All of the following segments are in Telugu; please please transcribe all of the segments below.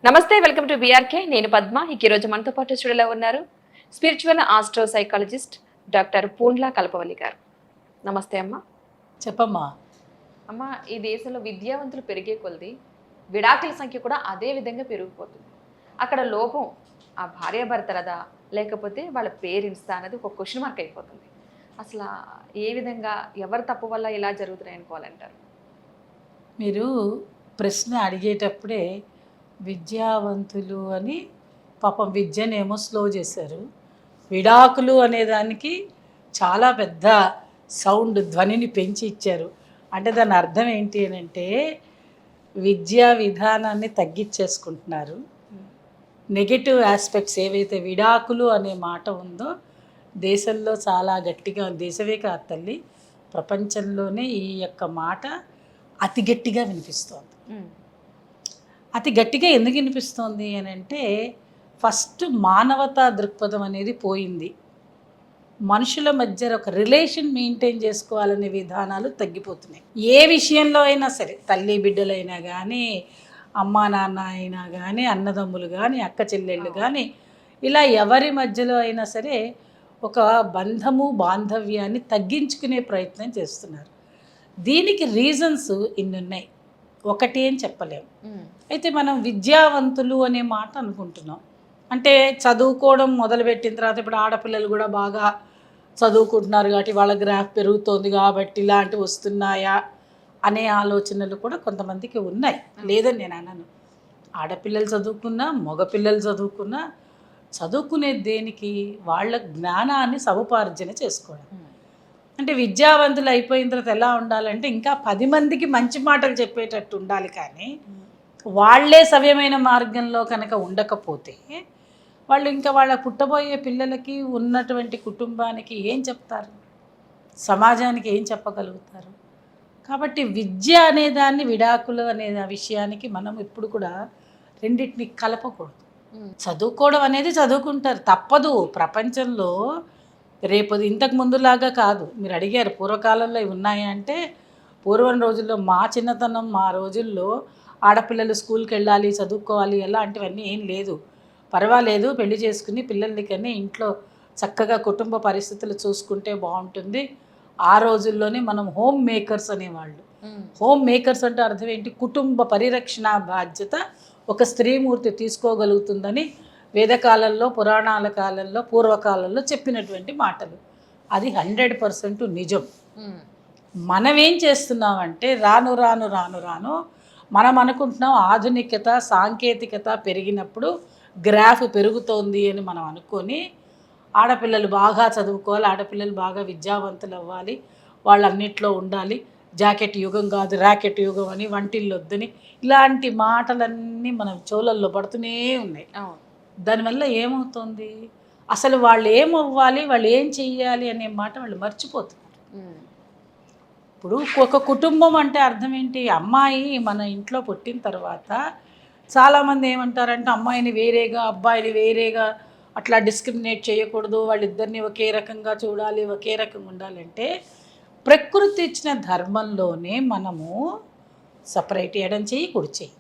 నమస్తే, వెల్కమ్ టు బీఆర్కే. నేను పద్మ. ఈ రోజు మనతో పాటు స్టూడియోలో ఉన్నారు spiritual astro psychologist doctor Poondla Kalpavalli గారు. నమస్తే అమ్మ. చెప్పమ్మా. అమ్మ, ఈ దేశంలో విద్యావంతులు పెరిగే కొలది విడాకుల సంఖ్య కూడా అదే విధంగా పెరిగిపోతుంది. అక్కడ లోపం ఆ భార్యాభర్తలదా లేకపోతే వాళ్ళ పేరెంట్స్దా అనేది ఒక క్వశ్చన్ మార్క్ అయిపోతుంది. అసలు ఏ విధంగా ఎవరి తప్పు వల్ల ఇలా జరుగుతున్నాయి అనుకోవాలంటారు? మీరు ప్రశ్న అడిగేటప్పుడే విద్యావంతులు అని పాపం విద్యనేమో స్లో చేశారు. విడాకులు అనేదానికి చాలా పెద్ద సౌండ్ ధ్వనిని పెంచి ఇచ్చారు. అంటే దాని అర్థం ఏంటి అని అంటే విద్యా విధానాన్ని తగ్గించేసుకుంటున్నారు. నెగటివ్ ఆస్పెక్ట్స్ ఏవైతే విడాకులు అనే మాట ఉందో దేశంలో చాలా గట్టిగా, దేశమే కాదు తల్లి, ప్రపంచంలోనే ఈ యొక్క మాట అతి గట్టిగా వినిపిస్తోంది. అతి గట్టిగా ఎందుకు వినిపిస్తోంది అని అంటే ఫస్ట్ మానవతా దృక్పథం అనేది పోయింది. మనుషుల మధ్య ఒక రిలేషన్ మెయింటైన్ చేసుకోవాలనే విధానాలు తగ్గిపోతున్నాయి. ఏ విషయంలో అయినా సరే, తల్లి బిడ్డలైనా కానీ, అమ్మా నాన్న అయినా కానీ, అన్నదమ్ములు కానీ, అక్క చెల్లెళ్ళు కానీ, ఇలా ఎవరి మధ్యలో అయినా సరే ఒక బంధము బాంధవ్యాన్ని తగ్గించుకునే ప్రయత్నం చేస్తున్నారు. దీనికి రీజన్స్ ఇన్ని ఉన్నాయి, ఒకటి అని చెప్పలేము. అయితే మనం విద్యావంతులు అనే మాట అనుకుంటున్నాం. అంటే చదువుకోవడం మొదలుపెట్టిన తర్వాత ఇప్పుడు ఆడపిల్లలు కూడా బాగా చదువుకుంటున్నారు కాబట్టి వాళ్ళ గ్రాఫ్ పెరుగుతోంది కాబట్టి ఇలాంటివి వస్తున్నాయా అనే ఆలోచనలు కూడా కొంతమందికి ఉన్నాయి, లేదని నేను అనను. ఆడపిల్లలు చదువుకున్నా, మగపిల్లలు చదువుకున్నా, చదువుకునే దేనికి వాళ్ళ జ్ఞానాన్ని సముపార్జన చేసుకోవడం. అంటే విద్యావంతులు అయిపోయిన తర్వాత ఎలా ఉండాలంటే ఇంకా 10 మందికి మంచి మాటలు చెప్పేటట్టు ఉండాలి. కానీ వాళ్ళే సవ్యమైన మార్గంలో కనుక ఉండకపోతే వాళ్ళు ఇంకా వాళ్ళ పుట్టబోయే పిల్లలకి, ఉన్నటువంటి కుటుంబానికి ఏం చెప్తారు, సమాజానికి ఏం చెప్పగలుగుతారు? కాబట్టి విద్య అనేదాన్ని, విడాకులు అనే విషయానికి మనం ఇప్పుడు కూడా రెండింటిని కలపకూడదు. చదువుకోవడం అనేది చదువుకుంటారు, తప్పదు. ప్రపంచంలో రేపు ఇంతకు ముందులాగా కాదు. మీరు అడిగారు పూర్వకాలంలో ఇవి ఉన్నాయా అంటే, పూర్వం రోజుల్లో, మా చిన్నతనం, మా రోజుల్లో ఆడపిల్లలు స్కూల్కి వెళ్ళాలి, చదువుకోవాలి, ఎలాంటివన్నీ ఏం లేదు. పర్వాలేదు, పెళ్లి చేసుకుని పిల్లల్ని కన్నా ఇంట్లో చక్కగా కుటుంబ పరిస్థితులు చూసుకుంటే బాగుంటుంది. ఆ రోజుల్లోనే మనం హోమ్ మేకర్స్ అనేవాళ్ళు. హోమ్ మేకర్స్ అంటే అర్థం ఏంటి? కుటుంబ పరిరక్షణ బాధ్యత ఒక స్త్రీమూర్తి తీసుకోగలుగుతుందని వేదకాలంలో, పురాణాల కాలంలో, పూర్వకాలంలో చెప్పినటువంటి మాటలు. అది 100% నిజం. మనం ఏం చేస్తున్నామంటే రాను రాను రాను రాను మనం అనుకుంటున్నాం ఆధునికత, సాంకేతికత పెరిగినప్పుడు గ్రాఫ్ పెరుగుతోంది అని మనం అనుకొని ఆడపిల్లలు బాగా చదువుకోవాలి, ఆడపిల్లలు బాగా విద్యావంతులు అవ్వాలి, వాళ్ళన్నిట్లో ఉండాలి, జాకెట్ యుగం కాదు ర్యాకెట్ యుగం అని, వంటిల్లు వద్దని, ఇలాంటి మాటలన్నీ మనం చెవులల్లో పడుతూనే ఉన్నాయి. దానివల్ల ఏమవుతుంది? అసలు వాళ్ళు ఏమవ్వాలి, వాళ్ళు ఏం చెయ్యాలి అనే మాట వాళ్ళు మర్చిపోతున్నారు. ఇప్పుడు ఒక కుటుంబం అంటే అర్థం ఏంటి? అమ్మాయి మన ఇంట్లో పుట్టిన తర్వాత చాలామంది ఏమంటారంటే అమ్మాయిని వేరేగా, అబ్బాయిని వేరేగా అట్లా డిస్క్రిమినేట్ చేయకూడదు, వాళ్ళిద్దరిని ఒకే రకంగా చూడాలి, ఒకే రకంగా ఉండాలంటే ప్రకృతి ఇచ్చిన ధర్మంలోనే మనము సపరేట్ చేయడం చెయ్యి, కుడి చెయ్యి.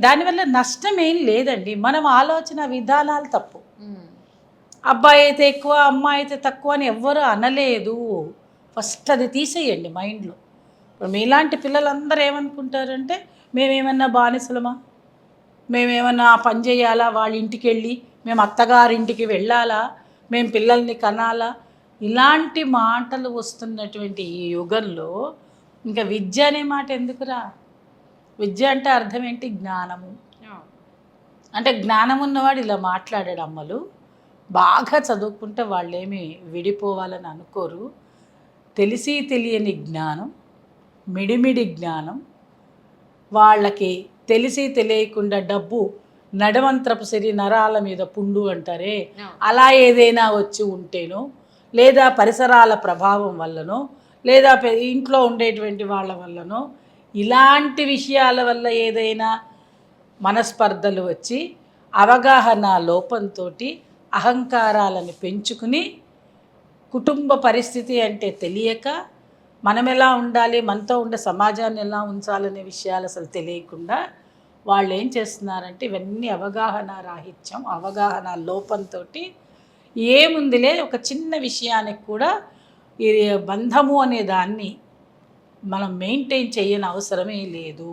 దానివల్ల నష్టం ఏం లేదండి. మనం ఆలోచన విధానాలు తప్పు. అబ్బాయి అయితే ఎక్కువ, అమ్మాయి అయితే తక్కువ అని ఎవ్వరూ అనలేదు. ఫస్ట్ అది తీసేయండి మైండ్లో. ఇప్పుడు మీలాంటి పిల్లలందరూ ఏమనుకుంటారంటే మేమేమన్నా బానిసలమా, మేమేమన్నా పని చేయాలా, వాళ్ళ ఇంటికి వెళ్ళి మేము అత్తగారింటికి వెళ్ళాలా, మేము పిల్లల్ని కనాలా, ఇలాంటి మాటలు వస్తున్నటువంటి ఈ యుగంలో ఇంకా విద్య అనే మాట ఎందుకురా? విద్య అంటే అర్థం ఏంటి? జ్ఞానము. అంటే జ్ఞానం ఉన్నవాడు ఇలా మాట్లాడాడు. అమ్మలు బాగా చదువుకుంటే వాళ్ళేమి విడిపోవాలని అనుకోరు. తెలిసి తెలియని జ్ఞానం, మిడిమిడి జ్ఞానం, వాళ్ళకి తెలిసి తెలియకుండా డబ్బు నడవంత్రపు సిరి నరాల మీద పుండు అంటారే, అలా ఏదైనా వచ్చి ఉంటేనో, లేదా పరిసరాల ప్రభావం వల్లనో, లేదా ఇంట్లో ఉండేటువంటి వాళ్ళ వల్లనో, ఇలాంటి విషయాల వల్ల ఏదైనా మనస్పర్ధలు వచ్చి అవగాహన లోపంతో అహంకారాలను పెంచుకుని, కుటుంబ పరిస్థితి అంటే తెలియక, మనం ఎలా ఉండాలి, మనతో ఉండే సమాజాన్ని ఎలా ఉంచాలనే విషయాలు అసలు తెలియకుండా వాళ్ళు ఏం చేస్తున్నారంటే ఇవన్నీ అవగాహన రాహిత్యం, అవగాహన లోపంతో ఏముందిలే ఒక చిన్న విషయానికి కూడా ఈ బంధము అనే దాన్ని మనం మెయింటైన్ చేయని అవసరమే లేదు,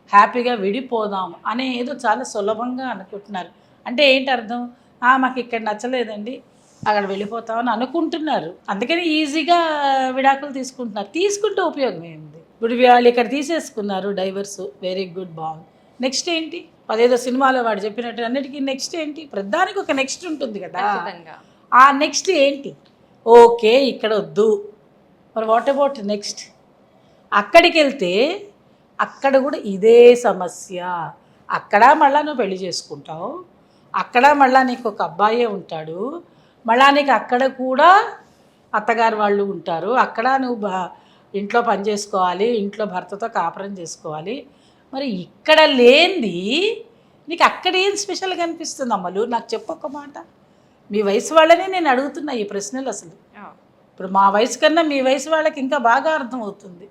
హ్యాపీగా విడిపోదాం అనే ఏదో చాలా సులభంగా అనుకుంటున్నారు. అంటే ఏంటి అర్థం? మాకు ఇక్కడ నచ్చలేదండి, అక్కడ వెళ్ళిపోతామని అనుకుంటున్నారు. అందుకని ఈజీగా విడాకులు తీసుకుంటున్నారు. తీసుకుంటే ఉపయోగం ఏంది? ఇప్పుడు వాళ్ళు ఇక్కడ తీసేసుకున్నారు డైవర్స్, వెరీ గుడ్, బాగుంది. నెక్స్ట్ ఏంటి? అదేదో సినిమాలో వాడు చెప్పినట్టు అన్నిటికీ నెక్స్ట్ ఏంటి? ప్రతిదానికి ఒక నెక్స్ట్ ఉంటుంది కదా. ఆ నెక్స్ట్ ఏంటి? ఓకే ఇక్కడ వద్దు, మరి వాట్ అబౌట్ నెక్స్ట్? అక్కడికి వెళ్తే అక్కడ కూడా ఇదే సమస్య. అక్కడ మళ్ళీ నువ్వు పెళ్లి చేసుకుంటావు, అక్కడ మళ్ళీ నీకు ఒక అబ్బాయే ఉంటాడు, మళ్ళా నీకు అక్కడ కూడా అత్తగారు వాళ్ళు ఉంటారు, అక్కడ నువ్వు ఇంట్లో పని చేసుకోవాలి, ఇంట్లో భర్తతో కాపురం చేసుకోవాలి. మరి ఇక్కడ లేనిది నీకు అక్కడ ఏం స్పెషల్గా అనిపిస్తుంది అమ్మలు? నాకు చెప్పొక్క మాట. మీ వయసు వాళ్ళనే నేను అడుగుతున్నా ఈ ప్రశ్నలు. అసలు ఇప్పుడు మా వయసు కన్నా మీ వయసు వాళ్ళకి ఇంకా బాగా అర్థమవుతుంది.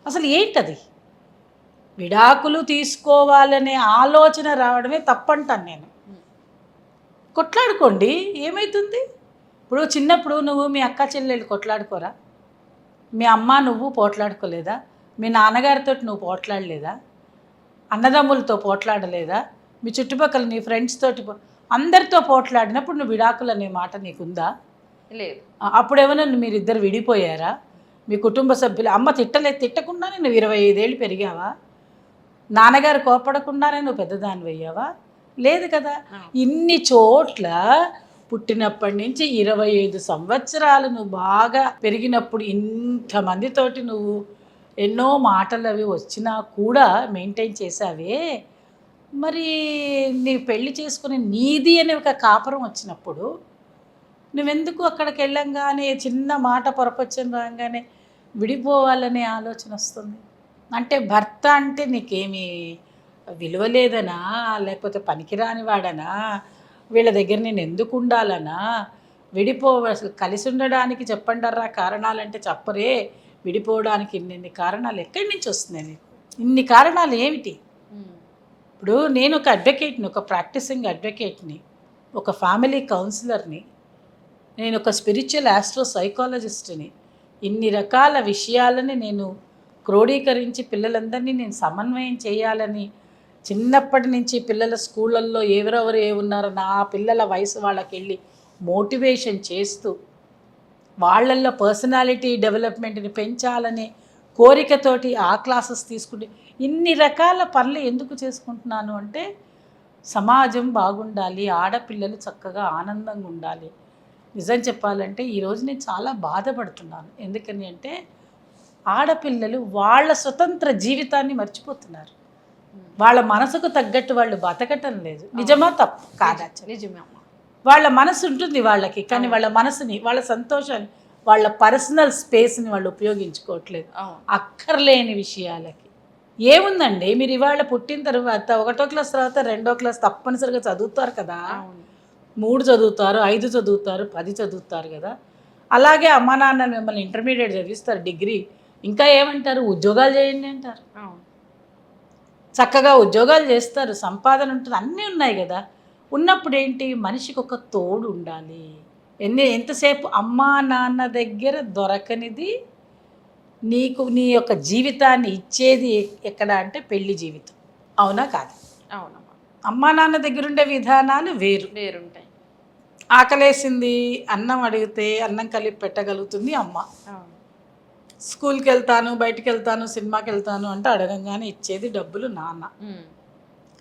అసలు ఏంటది? విడాకులు తీసుకోవాలనే ఆలోచన రావడమే తప్పంటాను నేను. కొట్లాడుకోండి, ఏమవుతుంది? ఇప్పుడు చిన్నప్పుడు నువ్వు మీ అక్క చెల్లెళ్ళు కొట్లాడుకోరా? మీ అమ్మ నువ్వు పోట్లాడుకోలేదా? మీ నాన్నగారితో నువ్వు పోట్లాడలేదా? అన్నదమ్ములతో పోట్లాడలేదా? మీ చుట్టుపక్కల నీ ఫ్రెండ్స్ తోటి అందరితో పోట్లాడినప్పుడు నువ్వు విడాకులు అనే మాట నీకుందా? లేదు. అప్పుడేమైనా మీరిద్దరు విడిపోయారా? మీ కుటుంబ సభ్యులు అమ్మ తిట్టకుండానే నువ్వు 25 ఏళ్ళు పెరిగావా? నాన్నగారు కోపడకుండానే నువ్వు పెద్దదానివి అయ్యావా? లేదు కదా. ఇన్ని చోట్ల పుట్టినప్పటి నుంచి 25 సంవత్సరాలు నువ్వు బాగా పెరిగినప్పుడు ఇంతమందితోటి నువ్వు ఎన్నో మాటలు అవి వచ్చినా కూడా మెయింటైన్ చేసావే. మరి నీ పెళ్లి చేసుకుని నీది అనే ఒక కాపురం వచ్చినప్పుడు నువ్వెందుకు అక్కడికి వెళ్ళంగానే చిన్న మాట పొరపచ్చని రాగానే విడిపోవాలనే ఆలోచన వస్తుంది? అంటే భర్త అంటే నీకేమీ విలువ లేదనా, లేకపోతే పనికిరాని వాడనా, వీళ్ళ దగ్గర నేను ఎందుకు ఉండాలనా? అసలు కలిసి ఉండడానికి చెప్పండర్రా కారణాలంటే చెప్పరే, విడిపోవడానికి ఇన్ని కారణాలు ఎక్కడి నుంచి వస్తున్నాయి నీకు? ఇన్ని కారణాలు ఏమిటి? ఇప్పుడు నేను ఒక అడ్వకేట్ని, ఒక ప్రాక్టీసింగ్ అడ్వకేట్ని, ఒక ఫ్యామిలీ కౌన్సిలర్ని, నేను ఒక స్పిరిచువల్ ఆస్ట్రో సైకాలజిస్ట్ని. ఇన్ని రకాల విషయాలని నేను క్రోడీకరించి పిల్లలందరినీ నేను సమన్వయం చేయాలని చిన్నప్పటి నుంచి పిల్లల స్కూళ్ళల్లో ఎవరెవరు ఉన్నారో నా పిల్లల వయసు వాళ్ళకి వెళ్ళి మోటివేషన్ చేస్తూ వాళ్ళల్లో పర్సనాలిటీ డెవలప్మెంట్ని పెంచాలనే కోరికతోటి ఆ క్లాసెస్ తీసుకుంటే ఇన్ని రకాల పనులు ఎందుకు చేసుకుంటున్నాను అంటే సమాజం బాగుండాలి, ఆడపిల్లలు చక్కగా ఆనందంగా ఉండాలి. నిజం చెప్పాలంటే ఈరోజు నేను చాలా బాధపడుతున్నాను. ఎందుకని అంటే ఆడపిల్లలు వాళ్ళ స్వతంత్ర జీవితాన్ని మర్చిపోతున్నారు. వాళ్ళ మనసుకు తగ్గట్టు వాళ్ళు బతకటం లేదు. నిజమా తప్పు కాదా? నిజమే. వాళ్ళ మనసు ఉంటుంది వాళ్ళకి, కానీ వాళ్ళ మనసుని, వాళ్ళ సంతోషాన్ని, వాళ్ళ పర్సనల్ స్పేస్ని వాళ్ళు ఉపయోగించుకోవట్లేదు అక్కర్లేని విషయాలకి. ఏముందండి, మీరు ఇవాళ పుట్టిన తర్వాత 1వ క్లాస్ తర్వాత 2వ క్లాస్ తప్పనిసరిగా చదువుతారు కదా. 3 చదువుతారు, 5 చదువుతారు, 10 చదువుతారు కదా. అలాగే అమ్మా నాన్న మిమ్మల్ని ఇంటర్మీడియట్ చదివిస్తారు, డిగ్రీ. ఇంకా ఏమంటారు? ఉద్యోగాలు చేయండి అంటారు. చక్కగా ఉద్యోగాలు చేస్తారు, సంపాదన ఉంటుంది, అన్నీ ఉన్నాయి కదా. ఉన్నప్పుడు ఏంటి, మనిషికి ఒక తోడు ఉండాలి. ఎంతసేపు అమ్మా నాన్న దగ్గర దొరకనిది నీకు నీ యొక్క జీవితాన్ని ఇచ్చేది ఎక్కడ అంటే పెళ్లి జీవితం. అవునా కాదు? అవునమ్మా. అమ్మా నాన్న దగ్గర ఉండే విధానాలు వేరుంటాయి. ఆకలేసింది అన్నం అడిగితే అన్నం కలిపి పెట్టగలుగుతుంది అమ్మ. స్కూల్కి వెళ్తాను, బయటికి వెళ్తాను, సినిమాకి వెళ్తాను అంటే అడగంగానే ఇచ్చేది డబ్బులు నాన్న.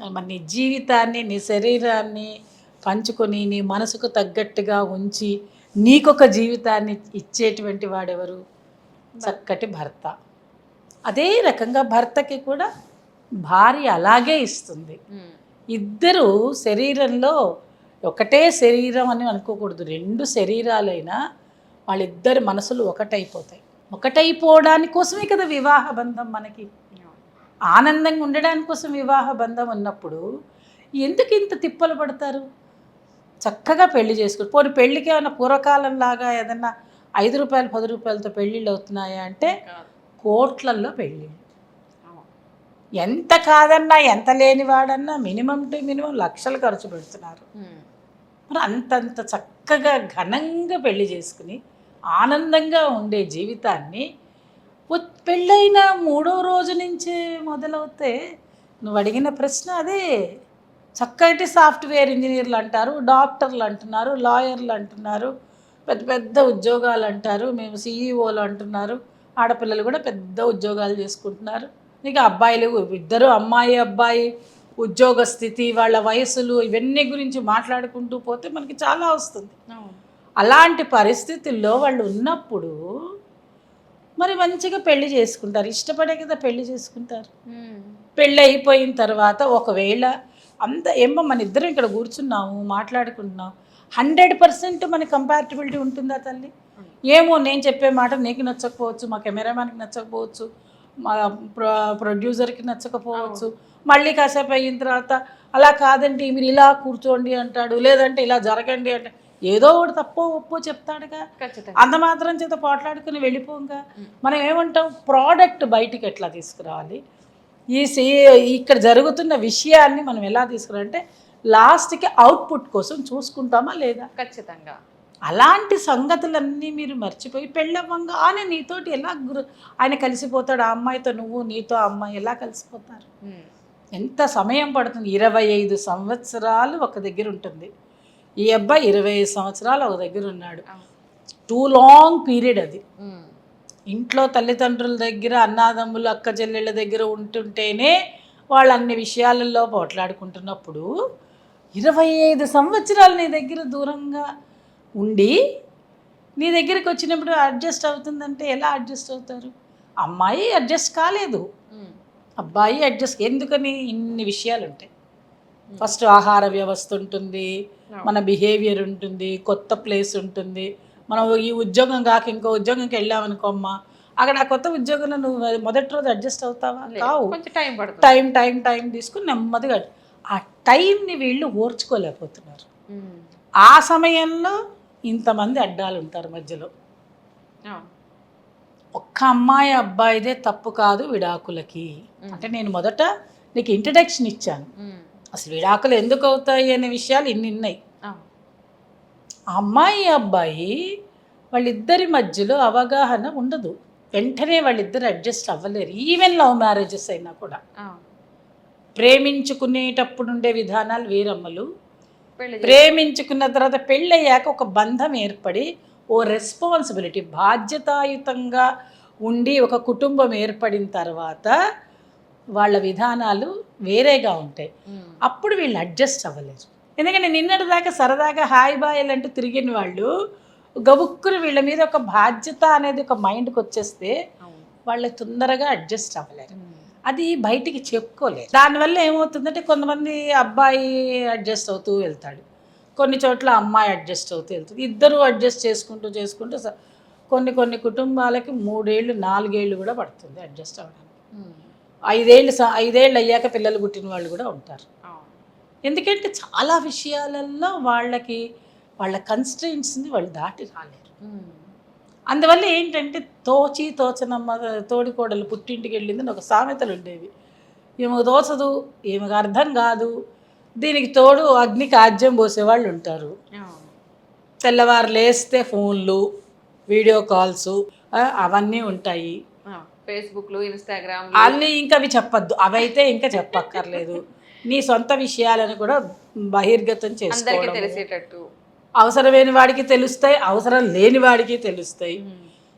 మరి నీ జీవితాన్ని, నీ శరీరాన్ని పంచుకొని నీ మనసుకు తగ్గట్టుగా ఉంచి నీకొక జీవితాన్ని ఇచ్చేటువంటి వాడెవరు? చక్కటి భర్త. అదే రకంగా భర్తకి కూడా భార్య అలాగే ఇస్తుంది. ఇద్దరు శరీరంలో ఒకటే శరీరం అని అనుకోకూడదు. 2 శరీరాలైనా వాళ్ళిద్దరి మనసులు ఒకటైపోతాయి. ఒకటైపోవడానికి కోసమే కదా వివాహ బంధం. మనకి ఆనందంగా ఉండడానికి కోసం వివాహ బంధం ఉన్నప్పుడు ఎందుకు ఇంత తిప్పలు పడతారు? చక్కగా పెళ్లి చేసుకోరు. పోనీ పెళ్ళికి ఏమైనా పూర్వకాలంలాగా ఏదన్నా 5 రూపాయలు 10 రూపాయలతో పెళ్ళిళ్ళు అవుతున్నాయా అంటే కోట్లల్లో పెళ్ళిళ్ళు. ఎంత కాదన్నా ఎంత లేనివాడన్నా మినిమం టు మినిమం లక్షలు ఖర్చు పెడుతున్నారు. మరి అంతంత చక్కగా ఘనంగా పెళ్లి చేసుకుని ఆనందంగా ఉండే జీవితాన్ని పెళ్ళైన 3వ రోజు నుంచే మొదలవుతే నువ్వు అడిగిన ప్రశ్న అదే. చక్కటి సాఫ్ట్వేర్ ఇంజనీర్లు అంటారు, డాక్టర్లు అంటున్నారు, లాయర్లు అంటున్నారు, పెద్ద పెద్ద ఉద్యోగాలు అంటారు, మేము సీఈఓలు అంటున్నారు, ఆడపిల్లలు కూడా పెద్ద ఉద్యోగాలు చేసుకుంటున్నారు. ఇక అబ్బాయిలు ఇద్దరు అమ్మాయి అబ్బాయి ఉద్యోగ స్థితి వాళ్ళ వయసులు ఇవన్నీ గురించి మాట్లాడుకుంటూ పోతే మనకి చాలా వస్తుంది. అలాంటి పరిస్థితుల్లో వాళ్ళు ఉన్నప్పుడు మరి మంచిగా పెళ్లి చేసుకుంటారు, ఇష్టపడే కదా పెళ్లి చేసుకుంటారు. పెళ్ళి అయిపోయిన తర్వాత ఒకవేళ ఏమో మన ఇద్దరం ఇక్కడ కూర్చున్నాము మాట్లాడుకుంటున్నాం, 100% మన కంపారిటిబిలిటీ ఉంటుందా తల్లి? ఏమో నేను చెప్పే మాట నీకు నచ్చకపోవచ్చు, మా కెమెరామ్యాన్కి నచ్చకపోవచ్చు, మా ప్రొడ్యూసర్కి నచ్చకపోవచ్చు. మళ్ళీ కాసేపు అయిన తర్వాత అలా కాదండి మీరు ఇలా కూర్చోండి అంటాడు, లేదంటే ఇలా జరగండి అంటే ఏదో ఒకటి తప్పో ఒప్పో చెప్తాడుగా. అంత మాత్రం చేత పోట్లాడుకుని వెళ్ళిపోంగా. మనం ఏమంటాం, ప్రోడక్ట్ బయటికి ఎట్లా తీసుకురావాలి, ఇక్కడ జరుగుతున్న విషయాన్ని మనం ఎలా తీసుకురావాలంటే లాస్ట్కి అవుట్పుట్ కోసం చూసుకుంటామా లేదా? ఖచ్చితంగా. అలాంటి సంగతులన్నీ మీరు మర్చిపోయి పెళ్ళవ్వంగానే నీతోటి ఎలా ఆయన కలిసిపోతాడు, ఆ అమ్మాయితో నువ్వు, నీతో ఆ అమ్మాయి ఎలా కలిసిపోతారు? ఎంత సమయం పడుతుంది? 25 సంవత్సరాలు ఒక దగ్గర ఉంటుంది. ఈ అబ్బాయి 25 సంవత్సరాలు ఒక దగ్గర ఉన్నాడు. టూ లాంగ్ పీరియడ్ అది. ఇంట్లో తల్లిదండ్రుల దగ్గర, అన్నాదమ్ములు, అక్క చెల్లెళ్ళ దగ్గర ఉంటుంటేనే వాళ్ళు అన్ని విషయాలలో పోట్లాడుకుంటున్నప్పుడు 25 సంవత్సరాలు నీ దగ్గర దూరంగా ఉండి నీ దగ్గరికి వచ్చినప్పుడు అడ్జస్ట్ అవుతుందంటే ఎలా అడ్జస్ట్ అవుతారు? అమ్మాయి అడ్జస్ట్ కాలేదు, అబ్బాయి అడ్జస్ట్. ఎందుకని? ఇన్ని విషయాలు ఉంటాయి. ఫస్ట్ ఆహార వ్యవస్థ ఉంటుంది, మన బిహేవియర్ ఉంటుంది, కొత్త ప్లేస్ ఉంటుంది. మనం ఈ ఉద్యోగం కాక ఇంకో ఉద్యోగంకి వెళ్ళామనుకోమ్మా, అక్కడ ఆ కొత్త ఉద్యోగంలో నువ్వు మొదటి రోజు అడ్జస్ట్ అవుతావా? కావు. టైం తీసుకుని నెమ్మదిగా ఆ టైంని వీళ్ళు ఓర్చుకోలేకపోతున్నారు. ఆ సమయంలో ఇంతమంది అడ్డాలు ఉంటారు మధ్యలో. ఒక్క అమ్మాయి అబ్బాయిదే తప్పు కాదు విడాకులకి. అంటే నేను మొదట నీకు ఇంట్రడక్షన్ ఇచ్చాను, అసలు విడాకులు ఎందుకు అవుతాయి అనే విషయాలు ఇన్ని ఉన్నాయి. అమ్మాయి అబ్బాయి వాళ్ళిద్దరి మధ్యలో అవగాహన ఉండదు, వెంటనే వాళ్ళిద్దరు అడ్జస్ట్ అవ్వలేరు. ఈవెన్ లవ్ మ్యారేజెస్ అయినా కూడా ప్రేమించుకునేటప్పుడు ఉండే విధానాలు వేరమ్మలు, ప్రేమించుకున్న తర్వాత పెళ్ళయ్యాక ఒక బంధం ఏర్పడి ఓ రెస్పాన్సిబిలిటీ బాధ్యతాయుతంగా ఉండి ఒక కుటుంబం ఏర్పడిన తర్వాత వాళ్ళ విధానాలు వేరేగా ఉంటాయి. అప్పుడు వీళ్ళు అడ్జస్ట్ అవ్వలేరు. ఎందుకంటే నిన్నటిదాకా సరదాగా హాయ్ బాయ్ అంటూ తిరిగిన వాళ్ళు గబుక్కుని వీళ్ళ మీద ఒక బాధ్యత అనేది ఒక మైండ్కి వచ్చేస్తే వాళ్ళు తొందరగా అడ్జస్ట్ అవ్వలేరు. అది బయటికి చెప్పుకోలేదు. దానివల్ల ఏమవుతుందంటే కొంతమంది అబ్బాయి అడ్జస్ట్ అవుతూ వెళ్తాడు, కొన్ని చోట్ల అమ్మాయి అడ్జస్ట్ అవుతూ వెళ్తుంది. ఇద్దరు అడ్జస్ట్ చేసుకుంటూ కొన్ని కుటుంబాలకి 3 ఏళ్ళు 4 ఏళ్ళు కూడా పడుతుంది అడ్జస్ట్ అవ్వడానికి. 5 ఏళ్ళు అయ్యాక పిల్లలు పుట్టిన వాళ్ళు కూడా ఉంటారు. ఎందుకంటే చాలా విషయాలలో వాళ్ళ కన్స్ట్రెయింట్స్ని వాళ్ళు దాటి రాలేరు. అందువల్ల ఏంటంటే తోచనమ్మ తోడికోడలు పుట్టింటికి వెళ్ళిందని ఒక సామెతలు ఉండేవి. ఈమెకు తోచదు, ఈమెకు అర్థం కాదు, దీనికి తోడు అగ్నికి ఆజ్యం పోసేవాళ్ళు ఉంటారు. తెల్లవారు లేస్తే ఫోన్లు, వీడియో కాల్స్ అవన్నీ ఉంటాయి, ఫేస్బుక్లు, ఇన్స్టాగ్రామ్ అన్నీ. ఇంకా అవి చెప్పద్దు, అవైతే ఇంకా చెప్పక్కర్లేదు. నీ సొంత విషయాలను కూడా బహిర్గతం చేసుకోవడం, తెలిసేటట్టు అవసరమైన వాడికి తెలుస్తాయి, అవసరం లేని వాడికి తెలుస్తాయి.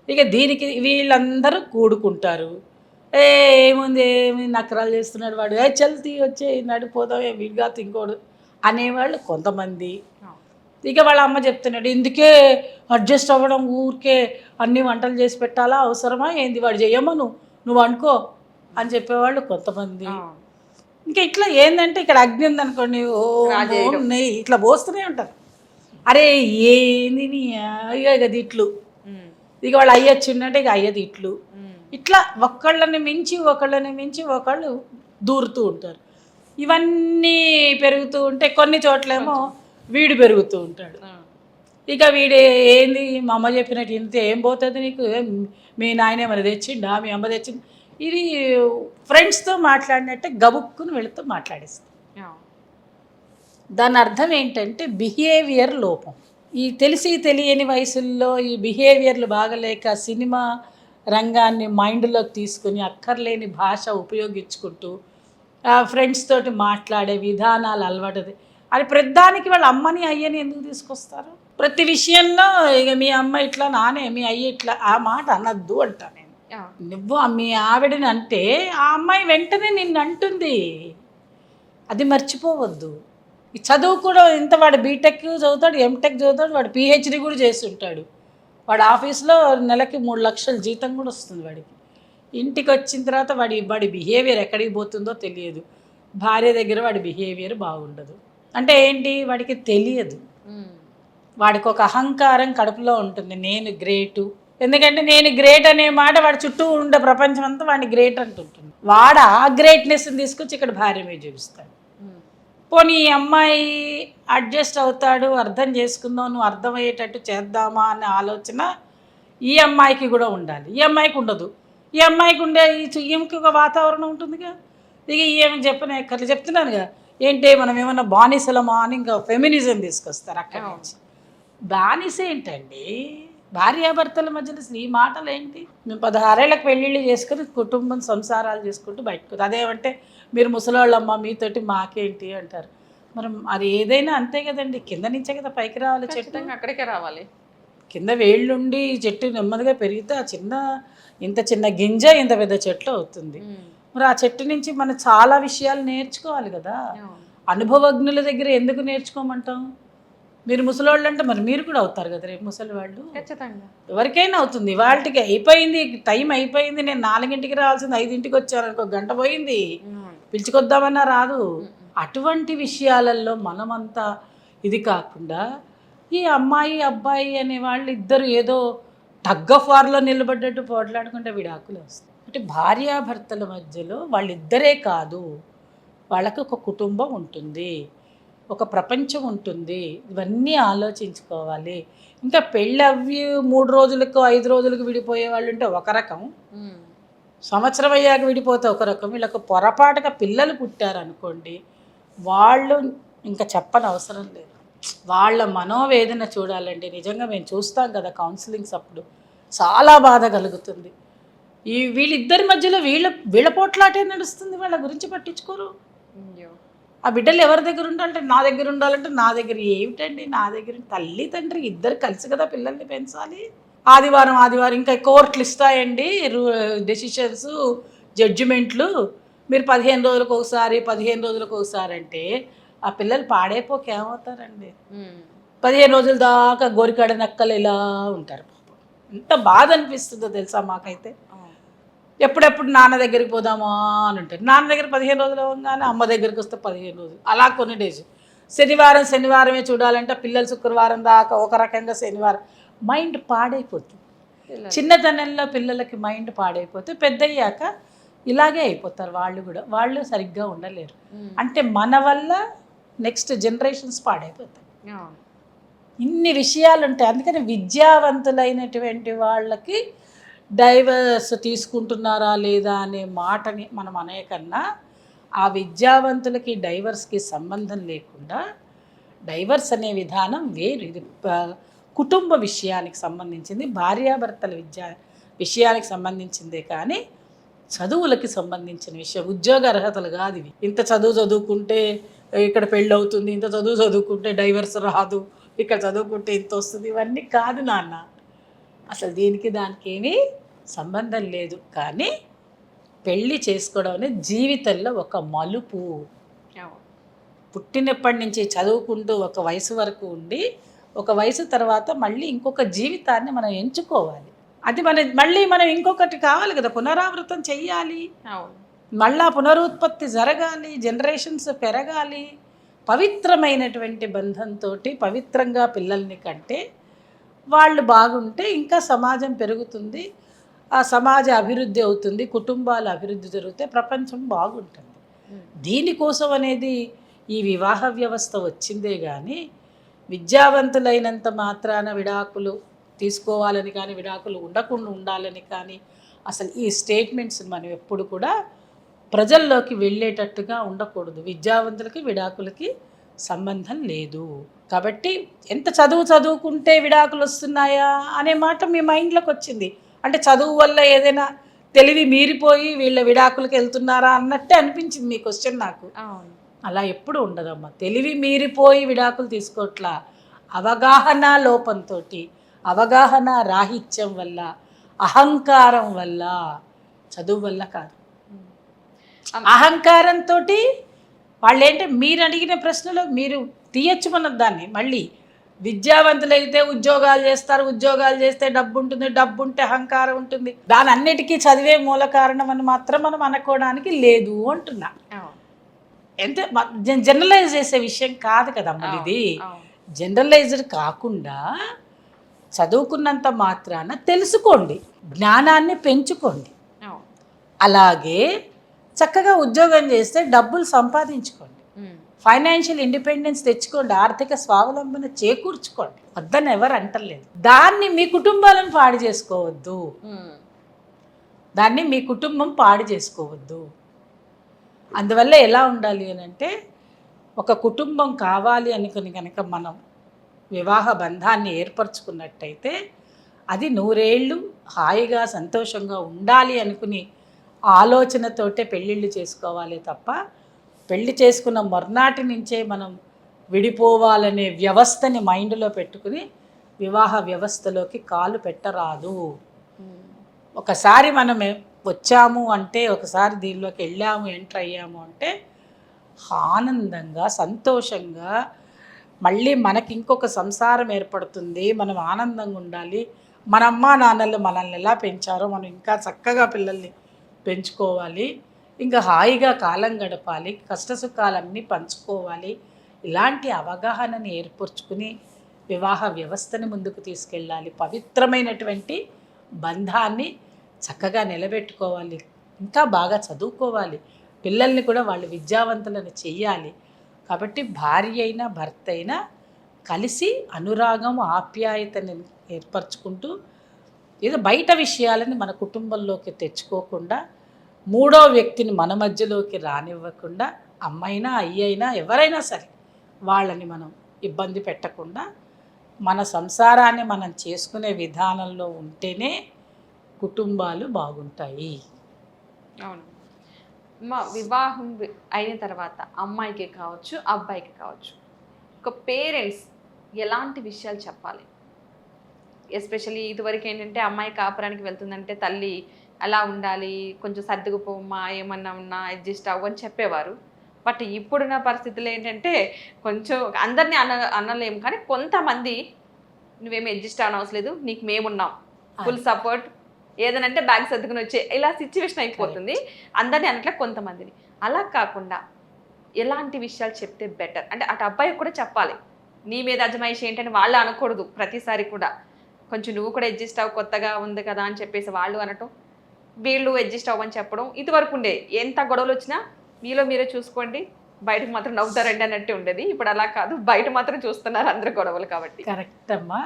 ఇక దీనికి వీళ్ళందరూ కూడుకుంటారు. ఏముంది నకరాలు చేస్తున్నాడు వాడు, చల్తీ వచ్చే నడిపోదాం వీడిగా ఇంకోడు అనేవాళ్ళు కొంతమంది. ఇక వాళ్ళ అమ్మ చెప్తున్నాడు ఇందుకే అడ్జస్ట్ అవ్వడం, ఊరికే అన్ని వంటలు చేసి పెట్టాలా, అవసరమా ఏంది, వాడు చెయ్యమను నువ్వు అనుకో అని చెప్పేవాళ్ళు కొంతమంది. ఇంకా ఇట్లా ఏంటంటే ఇక్కడ అగ్ని ఉందనుకోండి, ఓ నెయ్యి ఇట్లా పోస్తూనే ఉంటారు. అరే ఏంది గది ఇట్లు, ఇక వాళ్ళు అయ్యొచ్చిందంటే ఇక అయ్యది ఇట్లు, ఇట్లా ఒకళ్ళని మించి ఒకళ్ళు దూరుతూ ఉంటారు. ఇవన్నీ పెరుగుతూ ఉంటే కొన్ని చోట్లేమో వీడు పెరుగుతూ ఉంటాడు. ఇక వీడు ఏంది మా అమ్మ చెప్పినట్టు ఇంతే, ఏం పోతుంది నీకు, మీ నాయన ఏమైనా తెచ్చిండా, మీ అమ్మ తెచ్చింది, ఇది ఫ్రెండ్స్తో మాట్లాడినట్టే గబుక్కుని వెళుతూ మాట్లాడేస్తుంది. దాని అర్థం ఏంటంటే బిహేవియర్ లోపం. ఈ తెలిసి తెలియని వయసుల్లో ఈ బిహేవియర్లు బాగలేక సినిమా రంగాన్ని మైండ్లోకి తీసుకుని అక్కర్లేని భాష ఉపయోగించుకుంటూ ఫ్రెండ్స్ తోటి మాట్లాడే విధానాలు అలవాటది. అది ప్రతిదానికి వాళ్ళ అమ్మని అయ్యని ఎందుకు తీసుకొస్తారు? ప్రతి విషయంలో ఇక మీ అమ్మ ఇట్లా నానే మీ అయ్య ఇట్లా, ఆ మాట అనద్దు అంటా నేను. నువ్వు మీ ఆవిడని అంటే ఆ అమ్మాయి వెంటనే నిన్ను అంటుంది, అది మర్చిపోవద్దు. ఈ చదువు కూడా ఇంత వాడు బీటెక్ చదువుతాడు, ఎంటెక్ చదువుతాడు, వాడు పిహెచ్డి కూడా చేస్తుంటాడు. వాడు ఆఫీస్లో నెలకి 3 లక్షల జీతం కూడా వస్తుంది వాడికి. ఇంటికి వచ్చిన తర్వాత వాడి బిహేవియర్ ఎక్కడికి పోతుందో తెలియదు. భార్య దగ్గర వాడి బిహేవియర్ బాగుండదు. అంటే ఏంటి, వాడికి తెలియదు. వాడికి ఒక అహంకారం కడుపులో ఉంటుంది, నేను గ్రేటు. ఎందుకంటే నేను గ్రేట్ అనే మాట వాడి చుట్టూ ఉండే ప్రపంచం అంతా వాడిని గ్రేట్ అంటుంటుంది. వాడు ఆ గ్రేట్నెస్ని తీసుకొచ్చి ఇక్కడ భార్య మీద చూపిస్తాడు. పోనీ ఈ అమ్మాయి అడ్జస్ట్ అవుతాడు, అర్థం చేసుకుందాం, నువ్వు అర్థమయ్యేటట్టు చేద్దామా అనే ఆలోచన ఈ అమ్మాయికి కూడా ఉండాలి. ఈ అమ్మాయికి ఉండదు. ఈ అమ్మాయికి ఉండే ఈమెకి ఒక వాతావరణం ఉంటుందిగా. ఇక ఏమి చెప్తున్నానుగా, ఏంటి మనం ఏమన్నా బానిసలమా అని ఇంకా ఫెమినిజం తీసుకొస్తారు అక్కడి నుంచి. బానిస ఏంటండి, భార్యాభర్తల మధ్యలో ఈ మాటలు ఏంటి? మేము 16 ఏళ్ళకి పెళ్ళిళ్ళు చేసుకుని కుటుంబం సంసారాలు చేసుకుంటూ బయటకు, అదేమంటే మీరు ముసలోళ్ళమ్మ మీతోటి మాకేంటి అంటారు. మరి అది ఏదైనా అంతే కదండి, కింద నుంచే కదా పైకి రావాలి, చెట్టు అక్కడికే రావాలి. కింద వేళ్ళుండి చెట్టు నెమ్మదిగా పెరిగితే ఆ ఇంత చిన్న గింజ ఇంత పెద్ద చెట్లు అవుతుంది. మరి ఆ చెట్టు నుంచి మనం చాలా విషయాలు నేర్చుకోవాలి కదా. అనుభవజ్ఞుల దగ్గర ఎందుకు నేర్చుకోమంటాం? మీరు ముసలోళ్ళు అంటే మరి మీరు కూడా అవుతారు కదా రేపు ముసలి వాళ్ళు. ఖచ్చితంగా ఎవరికైనా అవుతుంది. వాళ్ళకి అయిపోయింది, టైం అయిపోయింది, నేను 4ంటికి రావాల్సింది 5ంటికి వచ్చాను అనుకో, గంట పోయింది, పిలుచుకొద్దామన్నా రాదు. అటువంటి విషయాలలో మనమంతా ఇది కాకుండా ఈ అమ్మాయి అబ్బాయి అనే వాళ్ళు ఇద్దరు ఏదో టగ్ ఆఫ్ వార్లో నిలబడ్డట్టు పోట్లాడుకుంటే విడాకులు వస్తాయి. అంటే భార్యాభర్తల మధ్యలో వాళ్ళిద్దరే కాదు, వాళ్ళకి ఒక కుటుంబం ఉంటుంది, ఒక ప్రపంచం ఉంటుంది. ఇవన్నీ ఆలోచించుకోవాలి. ఇంకా పెళ్ళి అవి 3 రోజులకు 5 రోజులకు విడిపోయే వాళ్ళు ఉంటే ఒక రకం, సంవత్సరం అయ్యాక విడిపోతే ఒక రకం. వీళ్ళకు పొరపాటుగా పిల్లలు పుట్టారనుకోండి, వాళ్ళు ఇంకా చెప్పనవసరం లేదు. వాళ్ళ మనోవేదన చూడాలండి. నిజంగా మేము చూస్తాం కదా కౌన్సిలింగ్స్ అప్పుడు, చాలా బాధ కలుగుతుంది. వీళ్ళిద్దరి మధ్యలో వీళ్ళ పోట్లాటే నడుస్తుంది, వాళ్ళ గురించి పట్టించుకోరు. ఆ బిడ్డలు ఎవరి దగ్గర ఉండాలంటే నా దగ్గర ఉండాలంటే నా దగ్గర ఏమిటండి, నా దగ్గర తల్లి తండ్రి ఇద్దరు కలిసి కదా పిల్లల్ని పెంచాలి. ఆదివారం ఇంకా కోర్టులు ఇస్తాయండి డెసిషన్స్, జడ్జిమెంట్లు. మీరు 15 రోజులకు ఒకసారి అంటే ఆ పిల్లలు పాడైపోక ఏమవుతారండి? 15 రోజుల దాకా గోరికాడ నక్కలు ఇలా ఉంటారు. పాపం ఎంత బాధ అనిపిస్తుందో తెలుసా మాకైతే. ఎప్పుడెప్పుడు నాన్న దగ్గరికి పోదామా అని ఉంటారు. నాన్న దగ్గర 15 రోజులు అవ్వగానే అమ్మ దగ్గరికి వస్తే 15 రోజులు, అలా కొన్ని డేస్. శనివారమే చూడాలంటే పిల్లలు శుక్రవారం దాకా ఒక రకంగా, శనివారం మైండ్ పాడైపోతుంది. చిన్నతనంలో పిల్లలకి మైండ్ పాడైపోతే పెద్దయ్యాక ఇలాగే అయిపోతారు వాళ్ళు కూడా. వాళ్ళు సరిగ్గా ఉండలేరు. అంటే మన వల్ల నెక్స్ట్ జనరేషన్స్ పాడైపోతాయి. ఇన్ని విషయాలు ఉంటాయి. అందుకని విద్యావంతులైనటువంటి వాళ్ళకి డైవర్స్ తీసుకుంటున్నారా లేదా అనే మాటని మనం అనే కన్నా, ఆ విద్యావంతులకి డైవర్స్కి సంబంధం లేకుండా, డైవర్స్ అనే విధానం వేరు. ఇది కుటుంబ విషయానికి సంబంధించింది, భార్యాభర్తల విషయానికి సంబంధించిందే కానీ చదువులకి సంబంధించిన విషయం. ఉద్యోగ అర్హతలు కాదు ఇవి. ఇంత చదువుకుంటే ఇక్కడ పెళ్ళి అవుతుంది, ఇంత చదువుకుంటే డైవర్స్ రాదు, ఇక్కడ చదువుకుంటే ఇంత వస్తుంది, ఇవన్నీ కాదు నాన్న. అసలు దీనికి దానికి ఏమీ సంబంధం లేదు. కానీ పెళ్ళి చేసుకోవడం అనేది జీవితంలో ఒక మలుపు. పుట్టినప్పటి నుంచి చదువుకుంటూ ఒక వయసు వరకు ఉండి, ఒక వయసు తర్వాత మళ్ళీ ఇంకొక జీవితాన్ని మనం ఎంచుకోవాలి. అది మళ్ళీ మనం ఇంకొకటి కావాలి కదా, పునరావృతం చెయ్యాలి, మళ్ళా పునరుత్పత్తి జరగాలి, జనరేషన్స్ పెరగాలి. పవిత్రమైనటువంటి బంధంతో పవిత్రంగా పిల్లల్ని కంటే వాళ్ళు బాగుంటే ఇంకా సమాజం పెరుగుతుంది, ఆ సమాజ అభివృద్ధి అవుతుంది, కుటుంబాల అభివృద్ధి జరిగితే ప్రపంచం బాగుంటుంది. దీనికోసం అనేది ఈ వివాహ వ్యవస్థ వచ్చిందే కానీ విద్యావంతులైనంత మాత్రాన విడాకులు తీసుకోవాలని కానీ, విడాకులు ఉండకుండా ఉండాలని కానీ, అసలు ఈ స్టేట్మెంట్స్ మనం ఎప్పుడు కూడా ప్రజల్లోకి వెళ్ళేటట్టుగా ఉండకూడదు. విద్యావంతులకి విడాకులకి సంబంధం లేదు. కాబట్టి ఎంత చదువుకుంటే విడాకులు వస్తున్నాయా అనే మాట మీ మైండ్లోకి వచ్చింది. అంటే చదువు వల్ల ఏదైనా తెలివి మీరిపోయి వీళ్ళ విడాకులకి వెళ్తున్నారా అన్నట్టే అనిపించింది మీ క్వశ్చన్ నాకు. అలా ఎప్పుడు ఉండదమ్మా. తెలివి మీరిపోయి విడాకులు తీసుకోవట్లా, అవగాహన లోపంతో, అవగాహన రాహిత్యం వల్ల, అహంకారం వల్ల, చదువు వల్ల కాదు. అహంకారంతో వాళ్ళు ఏంటంటే మీరు అడిగిన ప్రశ్నలో మీరు తీయచ్చు మన దాన్ని. మళ్ళీ విద్యావంతులైతే ఉద్యోగాలు చేస్తారు, ఉద్యోగాలు చేస్తే డబ్బు ఉంటుంది, డబ్బు ఉంటే అహంకారం ఉంటుంది, దాని అన్నిటికీ చదివే మూల కారణం అని మాత్రం మనం అనుకోవడానికి లేదు అంటున్నా. ఎంత జనరలైజ్ చేసే విషయం కాదు కదమ్మా ఇది. జనరలైజ్డ్ కాకుండా చదువుకున్నంత మాత్రాన తెలుసుకోండి, జ్ఞానాన్ని పెంచుకోండి. అలాగే చక్కగా ఉద్యోగం చేస్తే డబ్బులు సంపాదించుకోండి, ఫైనాన్షియల్ ఇండిపెండెన్స్ తెచ్చుకోండి, ఆర్థిక స్వావలంబన చేకూర్చుకోండి. వద్దని ఎవరు అంటలేదు. దాన్ని మీ కుటుంబాలను పాడు చేసుకోవద్దు, దాన్ని మీ కుటుంబం పాడు చేసుకోవద్దు. అందువల్ల ఎలా ఉండాలి అని అంటే, ఒక కుటుంబం కావాలి అనుకుని కనుక మనం వివాహ బంధాన్ని ఏర్పరచుకున్నట్టయితే అది 100 ఏళ్ళు హాయిగా సంతోషంగా ఉండాలి అనుకుని ఆలోచనతోటే పెళ్ళిళ్ళు చేసుకోవాలి తప్ప, పెళ్లి చేసుకున్న మర్నాటి నుంచే మనం విడిపోవాలనే వ్యవస్థని మైండ్లో పెట్టుకుని వివాహ వ్యవస్థలోకి కాలు పెట్టరాదు. ఒకసారి మనం వచ్చాము అంటే, ఒకసారి దీనిలోకి వెళ్ళాము, ఎంటర్ అయ్యాము అంటే ఆనందంగా సంతోషంగా మళ్ళీ మనకి ఇంకొక సంసారం ఏర్పడుతుంది. మనం ఆనందంగా ఉండాలి. మన అమ్మా నాన్నలు మనల్ని ఎలా పెంచారో మనం ఇంకా చక్కగా పిల్లల్ని పెంచుకోవాలి, ఇంకా హాయిగా కాలం గడపాలి, కష్టసుఖాలన్నీ పంచుకోవాలి. ఇలాంటి అవగాహనని ఏర్పరచుకుని వివాహ వ్యవస్థని ముందుకు తీసుకెళ్ళాలి. పవిత్రమైనటువంటి బంధాన్ని చక్కగా నిలబెట్టుకోవాలి, ఇంకా బాగా చదువుకోవాలి, పిల్లల్ని కూడా వాళ్ళు విద్యావంతులను చెయ్యాలి. కాబట్టి భార్య అయినా భర్త అయినా కలిసి అనురాగం ఆప్యాయతని ఏర్పరచుకుంటూ ఏదో బయట విషయాలని మన కుటుంబంలోకి తెచ్చుకోకుండా, మూడో వ్యక్తిని మన మధ్యలోకి రానివ్వకుండా, అమ్మైనా అయ్యైనా ఎవరైనా సరే వాళ్ళని మనం ఇబ్బంది పెట్టకుండా మన సంసారాన్ని మనం చేసుకునే విధానంలో ఉంటేనే కుటుంబాలు బాగుంటాయి. అవును. మా వివాహం అయిన తర్వాత అమ్మాయికి కావచ్చు, అబ్బాయికి కావచ్చు, ఒక పేరెంట్స్ ఎలాంటి విషయాలు చెప్పాలి? ఎస్పెషల్లీ ఇదివరకు ఏంటంటే అమ్మాయి కాపురానికి వెళ్తుందంటే తల్లి అలా ఉండాలి, కొంచెం సర్దుకుపోమ్మా, ఏమన్నా ఉన్నా అడ్జస్ట్ అవ్వని చెప్పేవారు. బట్ ఇప్పుడున్న పరిస్థితులు ఏంటంటే కొంచెం అందరినీ అనలేము, కానీ కొంతమంది నువ్వేమి అడ్జస్ట్ అవనవసరం లేదు, నీకు మేమున్నాం, ఫుల్ సపోర్ట్, ఏదనంటే బ్యాగ్ సర్దుకుని వచ్చే ఇలా సిచ్యువేషన్ అయిపోతుంది. అందరినీ అనట్లే, కొంతమందిని. అలా కాకుండా ఎలాంటి విషయాలు చెప్తే బెటర్ అంటే అటు అబ్బాయికి కూడా చెప్పాలి, నీ మీద అజమాయిషి ఏంటని వాళ్ళు అనకూడదు ప్రతిసారి కూడా. కొంచెం నువ్వు కూడా అడ్జస్ట్ అవ్వ, కొత్తగా ఉంది కదా అని చెప్పేసి వాళ్ళు అనటం, వీళ్ళు అడ్జస్ట్ అవ్వని చెప్పడం. ఇదివరకు ఉండే ఎంత గొడవలు వచ్చినా మీలో మీరే చూసుకోండి, బయటకు మాత్రం నవ్వుతారండి అన్నట్టు ఉండేది. ఇప్పుడు అలా కాదు, బయట మాత్రం చూస్తున్నారు అందరు గొడవలు. కాబట్టి కరెక్ట్ అమ్మా.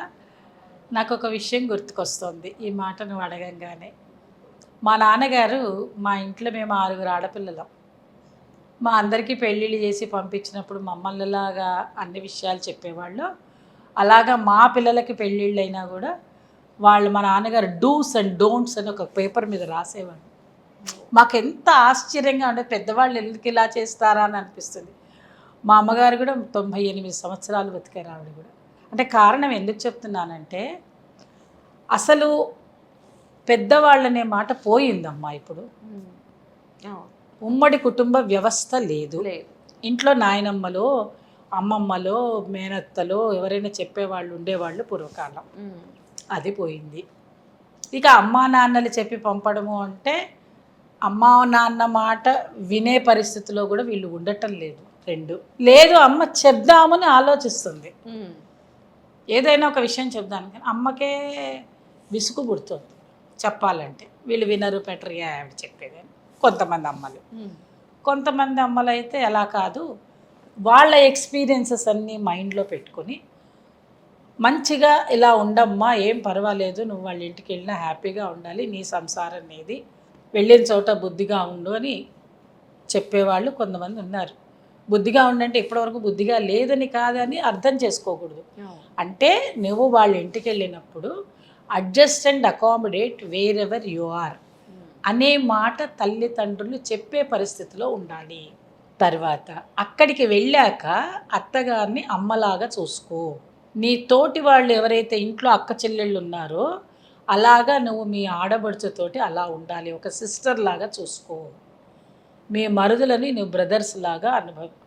నాకు ఒక విషయం గుర్తుకొస్తుంది ఈ మాట నువ్వు అడగంగానే. మా నాన్నగారు, మా ఇంట్లో మేము 6 ఆడపిల్లలం, మా అందరికీ పెళ్ళిళ్ళు చేసి పంపించినప్పుడు మమ్మల్నిలాగా అన్ని విషయాలు చెప్పేవాళ్ళు. అలాగా మా పిల్లలకి పెళ్ళిళ్ళైనా కూడా వాళ్ళు, మా నాన్నగారు డూస్ అండ్ డోంట్స్ అని ఒక పేపర్ మీద రాసేవాళ్ళు. మాకు ఎంత ఆశ్చర్యంగా ఉండే, పెద్దవాళ్ళు ఎందుకు ఇలా చేస్తారా అని అనిపిస్తుంది. మా అమ్మగారు కూడా 98 సంవత్సరాలు బతికారు ఆవిడ కూడా. అంటే కారణం ఎందుకు చెప్తున్నానంటే, అసలు పెద్దవాళ్ళనే మాట పోయిందమ్మా. ఇప్పుడు ఉమ్మడి కుటుంబ వ్యవస్థ లేదు. ఇంట్లో నాయనమ్మలో, అమ్మమ్మలో, మేనత్తలో ఎవరైనా చెప్పేవాళ్ళు ఉండేవాళ్ళు పూర్వకాలం. అది పోయింది. ఇక అమ్మా నాన్నలు చెప్పి పంపడము అంటే, అమ్మా నాన్న మాట వినే పరిస్థితిలో కూడా వీళ్ళు ఉండటం లేదు. 2 లేదు, అమ్మ చెప్దామని ఆలోచిస్తుంది, ఏదైనా ఒక విషయం చెప్దాను, కానీ అమ్మకే విసుగు పుడుతుంది చెప్పాలంటే. వీళ్ళు వినరు, పెట్టరు, ఆవిడ చెప్పేదని కొంతమంది అమ్మలు. కొంతమంది అమ్మలు అయితే అలా కాదు, వాళ్ళ ఎక్స్పీరియన్సెస్ అన్నీ మైండ్లో పెట్టుకొని మంచిగా ఇలా ఉండమ్మా, ఏం పర్వాలేదు, నువ్వు వాళ్ళ ఇంటికి వెళ్ళినా హ్యాపీగా ఉండాలి, నీ సంసారం అనేది, వెళ్ళిన చోట బుద్ధిగా ఉండు అని చెప్పేవాళ్ళు కొంతమంది ఉన్నారు. బుద్ధిగా ఉండంటే ఇప్పటివరకు బుద్ధిగా లేదని కాదని అర్థం చేసుకోకూడదు. అంటే నువ్వు వాళ్ళ ఇంటికి వెళ్ళినప్పుడు adjust and accommodate wherever you are అనే మాట తల్లిదండ్రులు చెప్పే పరిస్థితిలో ఉండాలి. తర్వాత అక్కడికి వెళ్ళాక అత్తగారిని అమ్మలాగా చూసుకో. నీ తోటి వాళ్ళు ఎవరైతే ఇంట్లో అక్క చెల్లెళ్ళు ఉన్నారో అలాగా నువ్వు మీ ఆడబడుచుతోటి అలా ఉండాలి, ఒక సిస్టర్ లాగా చూసుకో. మీ మరుదులని నువ్వు బ్రదర్స్ లాగా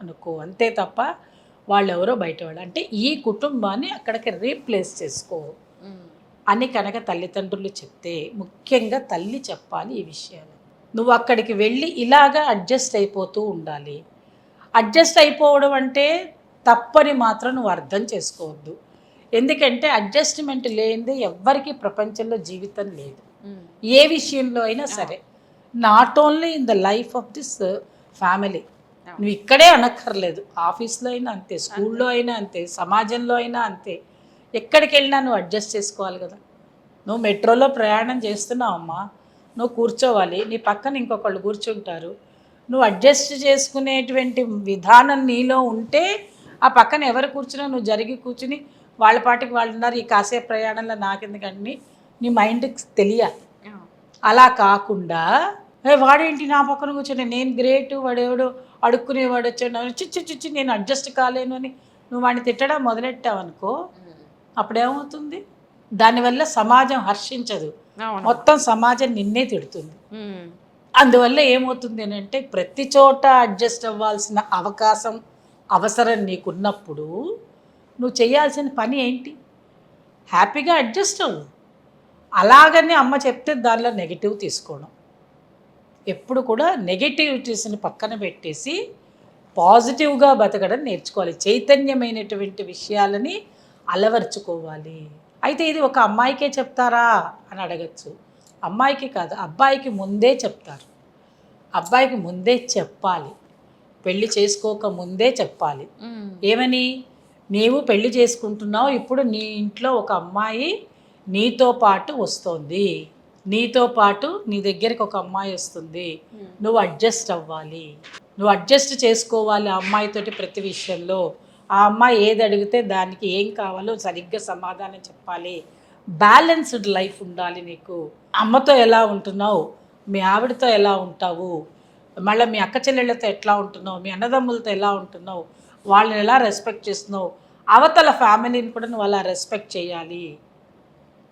అనుకో, అంతే తప్ప వాళ్ళెవరో బయటవాళ్ళు. అంటే ఈ కుటుంబాన్ని అక్కడికి రీప్లేస్ చేసుకో అని కనుక తల్లిదండ్రులు చెప్తే, ముఖ్యంగా తల్లి చెప్పాలి ఈ విషయాలు. నువ్వు అక్కడికి వెళ్ళి ఇలాగా అడ్జస్ట్ అయిపోతూ ఉండాలి. అడ్జస్ట్ అయిపోవడం అంటే తప్పని మాత్రం నువ్వు అర్థం చేసుకోవద్దు. ఎందుకంటే అడ్జస్ట్మెంట్ లేనిదే ఎవ్వరికీ ప్రపంచంలో జీవితం లేదు, ఏ విషయంలో అయినా సరే. Not only in the life of this family. నువ్వు ఇక్కడే అనక్కర్లేదు, ఆఫీస్లో అయినా అంతే, స్కూల్లో అయినా అంతే, సమాజంలో అయినా అంతే. ఎక్కడికి వెళ్ళినా నువ్వు అడ్జస్ట్ చేసుకోవాలి కదా. నువ్వు మెట్రోలో ప్రయాణం చేస్తున్నావు అమ్మా, నువ్వు కూర్చోవాలి, నీ పక్కన ఇంకొకళ్ళు కూర్చుంటారు. నువ్వు అడ్జస్ట్ చేసుకునేటువంటి విధానం నీలో ఉంటే ఆ పక్కన ఎవరు కూర్చున్నా నువ్వు జరిగి కూర్చుని వాళ్ళ పాటికి వాళ్ళు ఉన్నారు, ఈ కాసేపు ప్రయాణంలో నాకెందుకని నీ మైండ్కి తెలియాలి. అలా కాకుండా వాడేంటి నా పక్కన కూర్చొని నేను గ్రేటు, వాడెవడో అడుక్కునేవాడు వచ్చాడు, చిచ్చి నేను అడ్జస్ట్ కాలేను అని నువ్వు వాడిని తిట్టడం మొదలెట్టావు అనుకో, అప్పుడేమవుతుంది? దానివల్ల సమాజం హర్షించదు, మొత్తం సమాజం నిన్నే తిడుతుంది. అందువల్ల ఏమవుతుంది అని అంటే, ప్రతి చోట అడ్జస్ట్ అవ్వాల్సిన అవసరం నీకున్నప్పుడు నువ్వు చేయాల్సిన పని ఏంటి? హ్యాపీగా అడ్జస్ట్ అవ్వు. అలాగనే అమ్మ చెప్తే దానిలో నెగిటివ్ తీసుకోవడం. ఎప్పుడు కూడా నెగిటివిటీస్ని పక్కన పెట్టేసి పాజిటివ్గా బతకడం నేర్చుకోవాలి. చైతన్యమైనటువంటి విషయాలని అలవర్చుకోవాలి. అయితే ఇది ఒక అమ్మాయికే చెప్తారా అని అడగచ్చు. అమ్మాయికి కాదు, అబ్బాయికి ముందే చెప్తారు. అబ్బాయికి ముందే చెప్పాలి, పెళ్లి చేసుకోక ముందే చెప్పాలి. ఏమని? నీవు పెళ్లి చేసుకుంటున్నావు, ఇప్పుడు నీ ఇంట్లో ఒక అమ్మాయి నీతో పాటు వస్తుంది, నీతో పాటు నీ దగ్గరికి ఒక అమ్మాయి వస్తుంది, నువ్వు అడ్జస్ట్ అవ్వాలి, నువ్వు అడ్జస్ట్ చేసుకోవాలి ఆ అమ్మాయితోటి ప్రతి విషయంలో. ఆ అమ్మాయి ఏది అడిగితే దానికి ఏం కావాలో సరిగ్గా సమాధానం చెప్పాలి. బ్యాలెన్స్డ్ లైఫ్ ఉండాలి నీకు. అమ్మతో ఎలా ఉంటున్నావు, మీ ఆవిడతో ఎలా ఉంటావు, మళ్ళీ మీ అక్క చెల్లెళ్ళతో ఎట్లా ఉంటున్నావు, మీ అన్నదమ్ములతో ఎలా ఉంటున్నావు, వాళ్ళని ఎలా రెస్పెక్ట్ చేస్తున్నావు, అవతల ఫ్యామిలీని కూడా నువ్వు అలా రెస్పెక్ట్ చేయాలి.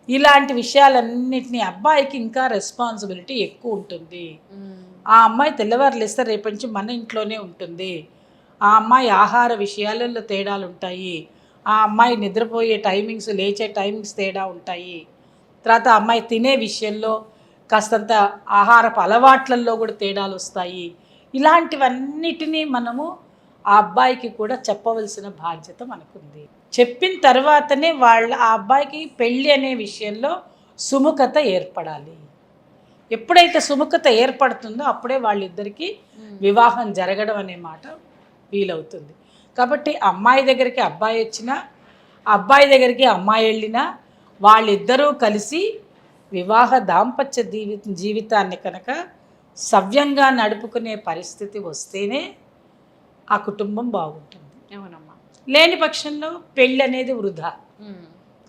ఇలాంటి విషయాలన్నింటినీ అబ్బాయికి ఇంకా రెస్పాన్సిబిలిటీ ఎక్కువ ఉంటుంది. ఆ అమ్మాయి తెల్లవారు లేస్తే రేపటి నుంచి మన ఇంట్లోనే ఉంటుంది. ఆ అమ్మాయి ఆహార విషయాలలో తేడాలు ఉంటాయి, ఆ అమ్మాయి నిద్రపోయే టైమింగ్స్, లేచే టైమింగ్స్ తేడా ఉంటాయి. తర్వాత అమ్మాయి తినే విషయంలో కాస్తంత ఆహారపు అలవాట్లలో కూడా తేడాలు వస్తాయి. ఇలాంటివన్నిటినీ మనము ఆ అబ్బాయికి కూడా చెప్పవలసిన బాధ్యత మనకుంది. చెప్పిన తర్వాతనే ఆ అబ్బాయికి పెళ్ళి అనే విషయంలో సుముఖత ఏర్పడాలి. ఎప్పుడైతే సుముఖత ఏర్పడుతుందో అప్పుడే వాళ్ళిద్దరికీ వివాహం జరగడం అనే మాట వీలవుతుంది. కాబట్టి అమ్మాయి దగ్గరికి అబ్బాయి వచ్చినా, అబ్బాయి దగ్గరికి అమ్మాయి వెళ్ళినా వాళ్ళిద్దరూ కలిసి వివాహ దాంపత్య జీవితాన్ని కనుక సవ్యంగా నడుపుకునే పరిస్థితి వస్తేనే ఆ కుటుంబం బాగుంటుంది. అవునమ్మా. లేని పక్షంలో పెళ్ళి అనేది వృధా.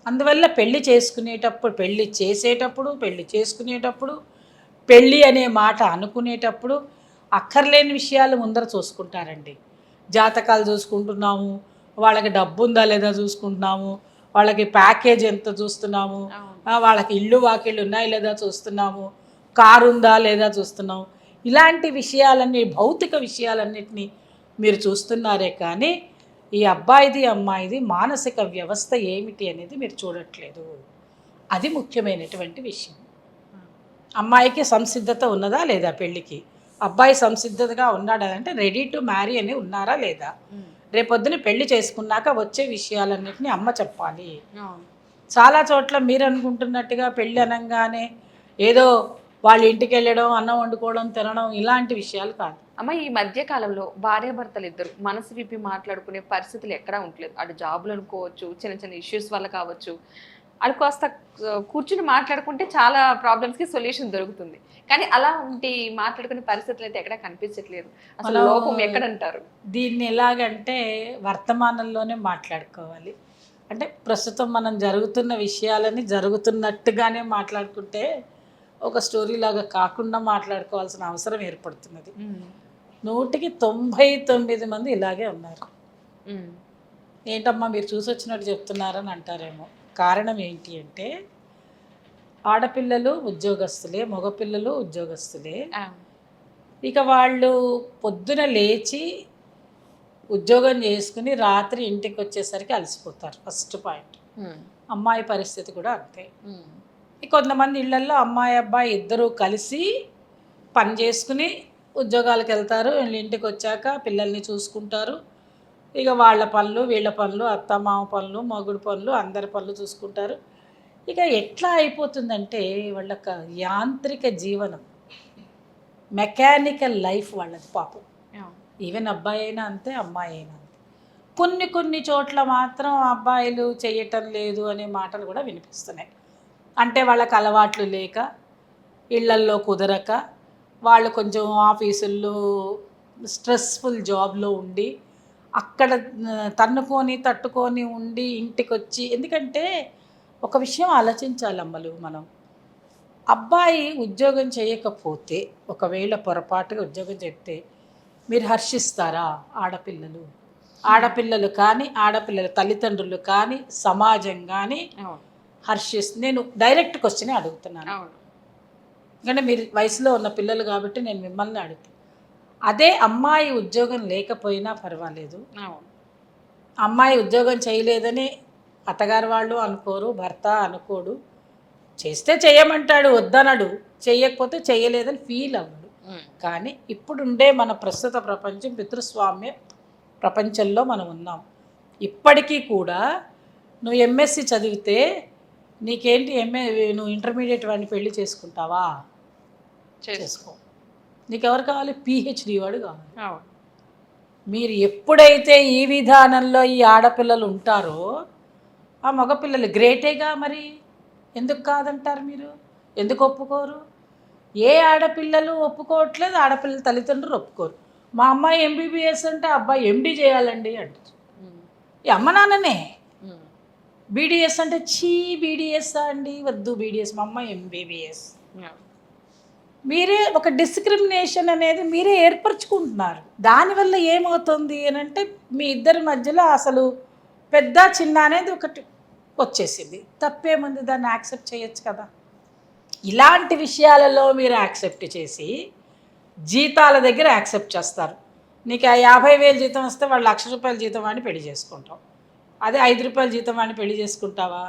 అందువల్ల పెళ్ళి చేసుకునేటప్పుడు, పెళ్ళి చేసేటప్పుడు, పెళ్ళి చేసుకునేటప్పుడు, పెళ్ళి అనే మాట అనుకునేటప్పుడు అక్కర్లేని విషయాలు ముందర చూసుకుంటారండి. జాతకాలు చూసుకుంటున్నాము, వాళ్ళకి డబ్బు ఉందా లేదా చూసుకుంటున్నాము, వాళ్ళకి ప్యాకేజ్ ఎంత చూస్తున్నాము, వాళ్ళకి ఇల్లు వాకిళ్ళు ఉన్నాయా లేదా చూస్తున్నాము, కారు ఉందా లేదా చూస్తున్నాము. ఇలాంటి విషయాలన్నీ, భౌతిక విషయాలన్నింటినీ మీరు చూస్తున్నారే కానీ ఈ అబ్బాయిది అమ్మాయిది మానసిక వ్యవస్థ ఏమిటి అనేది మీరు చూడట్లేదు. అది ముఖ్యమైనటువంటి విషయం. అమ్మాయికి సంసిద్ధత ఉన్నదా లేదా పెళ్ళికి, అబ్బాయి సంసిద్ధతగా ఉన్నాడా అంటే రెడీ టు మ్యారీ అని ఉన్నారా లేదా. రేపొద్దున పెళ్లి చేసుకున్నాక వచ్చే విషయాలన్నింటినీ అమ్మ చెప్పాలి. చాలా చోట్ల మీరు అనుకుంటున్నట్టుగా పెళ్ళి అనగానే ఏదో వాళ్ళ ఇంటికి వెళ్ళడం, అన్నం వండుకోవడం, తినడం, ఇలాంటి విషయాలు కాదు. అమ్మ ఈ మధ్య కాలంలో భార్యాభర్తలు ఇద్దరు మనసు విప్పి మాట్లాడుకునే పరిస్థితులు ఎక్కడా ఉండలేదు. అటు జాబులు అనుకోవచ్చు, చిన్న చిన్న ఇష్యూస్ వల్ల కావచ్చు. అది కాస్త కూర్చుని మాట్లాడుకుంటే చాలా ప్రాబ్లమ్స్‌కి సొల్యూషన్ దొరుకుతుంది. కానీ అలాంటి మాట్లాడుకునే పరిస్థితులు అయితే ఎక్కడా కనిపించట్లేదు. అసలు మనం లోపం ఎక్కడంటారు? దీన్ని ఎలాగంటే వర్తమానంలోనే మాట్లాడుకోవాలి. అంటే ప్రస్తుతం మనం జరుగుతున్న విషయాలని జరుగుతున్నట్టుగానే మాట్లాడుకుంటే ఒక స్టోరీ లాగా కాకుండా మాట్లాడుకోవాల్సిన అవసరం ఏర్పడుతున్నది. 100కి 99 మంది ఇలాగే ఉన్నారు. ఏంటమ్మా మీరు చూసొచ్చినట్టు చెప్తున్నారని అంటారేమో. కారణం ఏంటి అంటే ఆడపిల్లలు ఉద్యోగస్తులే, మగపిల్లలు ఉద్యోగస్తులే. ఇక వాళ్ళు పొద్దున లేచి ఉద్యోగం చేసుకుని రాత్రి ఇంటికి వచ్చేసరికి అలసిపోతారు. First point. అమ్మాయి పరిస్థితి కూడా అంతే. కొంతమంది ఇళ్లల్లో అమ్మాయి అబ్బాయి ఇద్దరూ కలిసి పని చేసుకుని ఉద్యోగాలకు వెళ్తారు. వీళ్ళు ఇంటికి వచ్చాక పిల్లల్ని చూసుకుంటారు. ఇక వాళ్ళ పనులు వీళ్ళ పనులు అత్తమామ పనులు మొగుడు పనులు అందరి పనులు చూసుకుంటారు. ఇక ఎట్లా అయిపోతుందంటే వాళ్ళక యాంత్రిక జీవనం, మెకానికల్ లైఫ్ వాళ్ళది పాపం. ఈవెన్ అబ్బాయి అయినా అంతే, అమ్మాయి అయినా అంతే. కొన్ని చోట్ల మాత్రం అబ్బాయిలు చేయటం లేదు అనే మాటలు కూడా వినిపిస్తున్నాయి. అంటే వాళ్ళకి అలవాట్లు లేక, ఇళ్లల్లో కుదరక, వాళ్ళు కొంచెం ఆఫీసుల్లో స్ట్రెస్ఫుల్ జాబ్లో ఉండి అక్కడ తట్టుకొని ఉండి ఇంటికి వచ్చి, ఎందుకంటే ఒక విషయం ఆలోచించాలి అమ్మలు మనం. అబ్బాయి ఉద్యోగం చేయకపోతే, ఒకవేళ పొరపాటుగా ఉద్యోగం చేస్తే మీరు హర్షిస్తారా? ఆడపిల్లలు కానీ ఆడపిల్లల తల్లిదండ్రులు కానీ సమాజం కానీ నేను డైరెక్ట్ క్వశ్చనే అడుగుతున్నాను. ఎందుకంటే మీరు వయసులో ఉన్న పిల్లలు కాబట్టి నేను మిమ్మల్ని అడుగుతాను. అదే అమ్మాయి ఉద్యోగం లేకపోయినా పర్వాలేదు, అమ్మాయి ఉద్యోగం చేయలేదని అత్తగారు వాళ్ళు అనుకోరు, భర్త అనుకోడు. చేస్తే చేయమంటాడు, వద్దనడు. చేయకపోతే చేయలేదని ఫీల్ అవ్వడు. కానీ ఇప్పుడుండే మన ప్రస్తుత ప్రపంచం పితృస్వామ్య ప్రపంచంలో మనం ఉన్నాం. ఇప్పటికీ కూడా నువ్వు ఎంఎస్సి చదివితే నీకేంటి, నువ్వు ఇంటర్మీడియట్ వాడిని పెళ్లి చేసుకుంటావా? చేసుకో. నీకెవరు కావాలి? పిహెచ్డి వాడు కావాలి. మీరు ఎప్పుడైతే ఈ విధానంలో ఈ ఆడపిల్లలు ఉంటారో ఆ మగపిల్లలు గ్రేటేగా. మరి ఎందుకు కాదంటారు మీరు? ఎందుకు ఒప్పుకోరు? ఏ ఆడపిల్లలు ఒప్పుకోవట్లేదు, ఆడపిల్లల తల్లిదండ్రులు ఒప్పుకోరు. మా అమ్మాయి ఎంబీబీఎస్ అంటే అబ్బాయి ఎండి చేయాలండి అంటారు. ఈ అమ్మ నాన్ననే. బీడీఎస్ అంటే బీడీఎస్ అండి, వద్దు బీడీఎస్, మా అమ్మాయి ఎంబీబీఎస్. మీరే ఒక డిస్క్రిమినేషన్ అనేది మీరే ఏర్పరచుకుంటున్నారు. దానివల్ల ఏమవుతుంది అని అంటే మీ ఇద్దరి మధ్యలో అసలు పెద్ద చిన్న అనేది ఒకటి వచ్చేసింది. తప్పేముంది, దాన్ని యాక్సెప్ట్ చేయొచ్చు కదా. ఇలాంటి విషయాలలో మీరు యాక్సెప్ట్ చేసి జీతాల దగ్గర యాక్సెప్ట్ చేస్తారు. నీకు 50,000 జీతం వస్తే వాళ్ళు ₹1,00,000 జీతం వాడిని పెళ్లి చేసుకుంటావు. అదే ₹5 జీతం వాడిని పెళ్లి చేసుకుంటావా?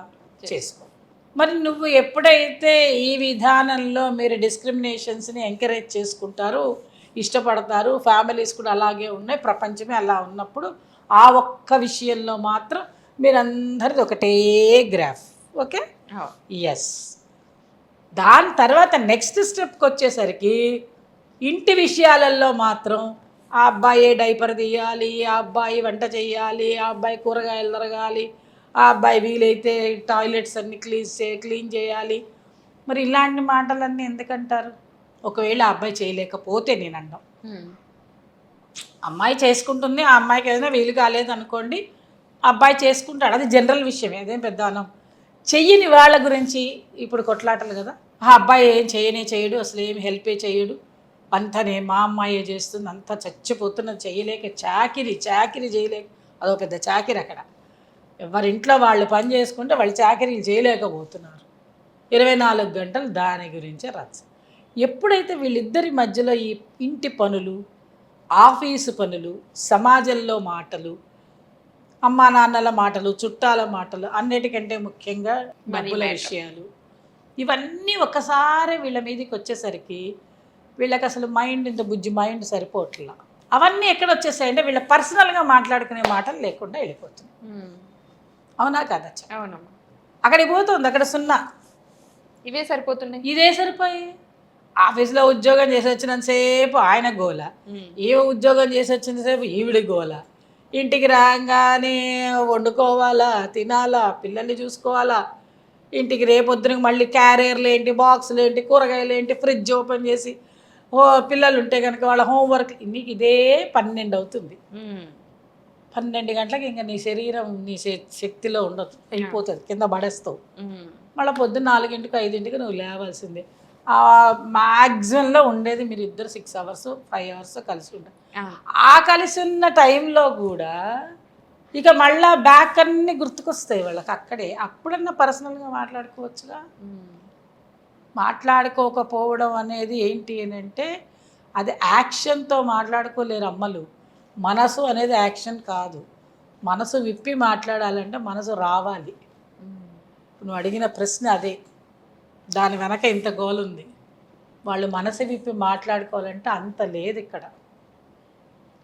చేసుకో. మరి నువ్వు ఎప్పుడైతే ఈ విధానంలో మీరు డిస్క్రిమినేషన్స్ని ఎంకరేజ్ చేసుకుంటారు, ఇష్టపడతారు, ఫ్యామిలీస్ కూడా అలాగే ఉన్నాయి, ప్రపంచమే అలా ఉన్నప్పుడు ఆ ఒక్క విషయంలో మాత్రం మీరందరిది ఒకటే గ్రాఫ్. Okay, yes. దాని తర్వాత నెక్స్ట్ స్టెప్కి వచ్చేసరికి ఇంటి విషయాలలో మాత్రం ఆ అబ్బాయి డైపర్ తీయాలి, ఆ అబ్బాయి వంట చేయాలి, ఆ అబ్బాయి కూరగాయలు తరగాలి, ఆ అబ్బాయి వీలైతే టాయిలెట్స్ అన్ని క్లీన్ చేయాలి. మరి ఇలాంటి మాటలన్నీ ఎందుకంటారు? ఒకవేళ ఆ అబ్బాయి చేయలేకపోతే నేను అన్నాం, అమ్మాయి చేసుకుంటుంది, ఆ అమ్మాయికి ఏదైనా వీలు కాలేదు అనుకోండి, అబ్బాయి చేసుకుంటాడు, అది జనరల్ విషయమే, అదేం పెద్ద అనం. చెయ్యని వాళ్ళ గురించి ఇప్పుడు కొట్లాటలు కదా. ఆ అబ్బాయి ఏం చేయడు, అసలు ఏం హెల్పే చేయడు, అంతనే మా అమ్మాయే చేస్తుంది, అంతా చచ్చిపోతున్నది, చేయలేక చాకిరి చేయలేక, అదో పెద్ద చాకిరి. అక్కడ ఎవరింట్లో వాళ్ళు పని చేసుకుంటే వాళ్ళు చాకరీలు చేయలేకపోతున్నారు. 24 గంటలు దాని గురించే రచ్చ. ఎప్పుడైతే వీళ్ళిద్దరి మధ్యలో ఈ ఇంటి పనులు, ఆఫీసు పనులు, సమాజంలో మాటలు, అమ్మా నాన్నల మాటలు, చుట్టాల మాటలు, అన్నిటికంటే ముఖ్యంగా డబ్బుల విషయాలు, ఇవన్నీ ఒకసారి వీళ్ళ మీదకి వచ్చేసరికి వీళ్ళకి అసలు బుజ్జి మైండ్ సరిపోవట్లా. అవన్నీ ఎక్కడ వచ్చేసాయంటే వీళ్ళ పర్సనల్గా మాట్లాడుకునే మాటలు లేకుండా వెళ్ళిపోతుంది. అవునా కాదా? అవునమ్మా. అక్కడికి పోతుంది, అక్కడ 0. ఇవే సరిపోతున్నాయి. ఇదే సరిపోయి ఆఫీస్లో ఉద్యోగం చేసి వచ్చినంతసేపు ఆయన గోల, ఈమె ఉద్యోగం చేసి వచ్చినంతసేపు ఈవిడి గోల. ఇంటికి రాగానే వండుకోవాలా, తినాలా, పిల్లల్ని చూసుకోవాలా, ఇంటికి రేపొద్దునకి మళ్ళీ క్యారియర్లు ఏంటి, బాక్సులు ఏంటి, కూరగాయలు ఏంటి, ఫ్రిడ్జ్ ఓపెన్ చేసి పిల్లలు ఉంటే కనుక వాళ్ళ హోంవర్క్, నీకు ఇదే 12 అవుతుంది. 12 గంటలకు ఇంకా నీ శరీరం నీ శక్తిలో ఉండదు, అయిపోతుంది, కింద పడేస్తావు. మళ్ళీ పొద్దున్న 4 5 నువ్వు లేవాల్సిందే. మ్యాక్సిమంలో ఉండేది మీరు ఇద్దరు 6 అవర్స్ 5 అవర్స్ కలిసి ఉంటారు. ఆ కలిసి ఉన్న టైంలో కూడా ఇక మళ్ళా బ్యాక్ అన్నీ గుర్తుకొస్తాయి వాళ్ళకి అక్కడే. అప్పుడన్నా పర్సనల్గా మాట్లాడుకోవచ్చుగా. మాట్లాడుకోకపోవడం అనేది ఏంటి అని అంటే అది యాక్షన్తో మాట్లాడుకోలేరు అమ్మలు. మనసు అనేది యాక్షన్ కాదు. మనసు విప్పి మాట్లాడాలంటే మనసు రావాలి. నువ్వు అడిగిన ప్రశ్న అదే, దాని వెనక ఇంత గోల్ ఉంది. వాళ్ళు మనసు విప్పి మాట్లాడుకోవాలంటే అంత లేదు ఇక్కడ.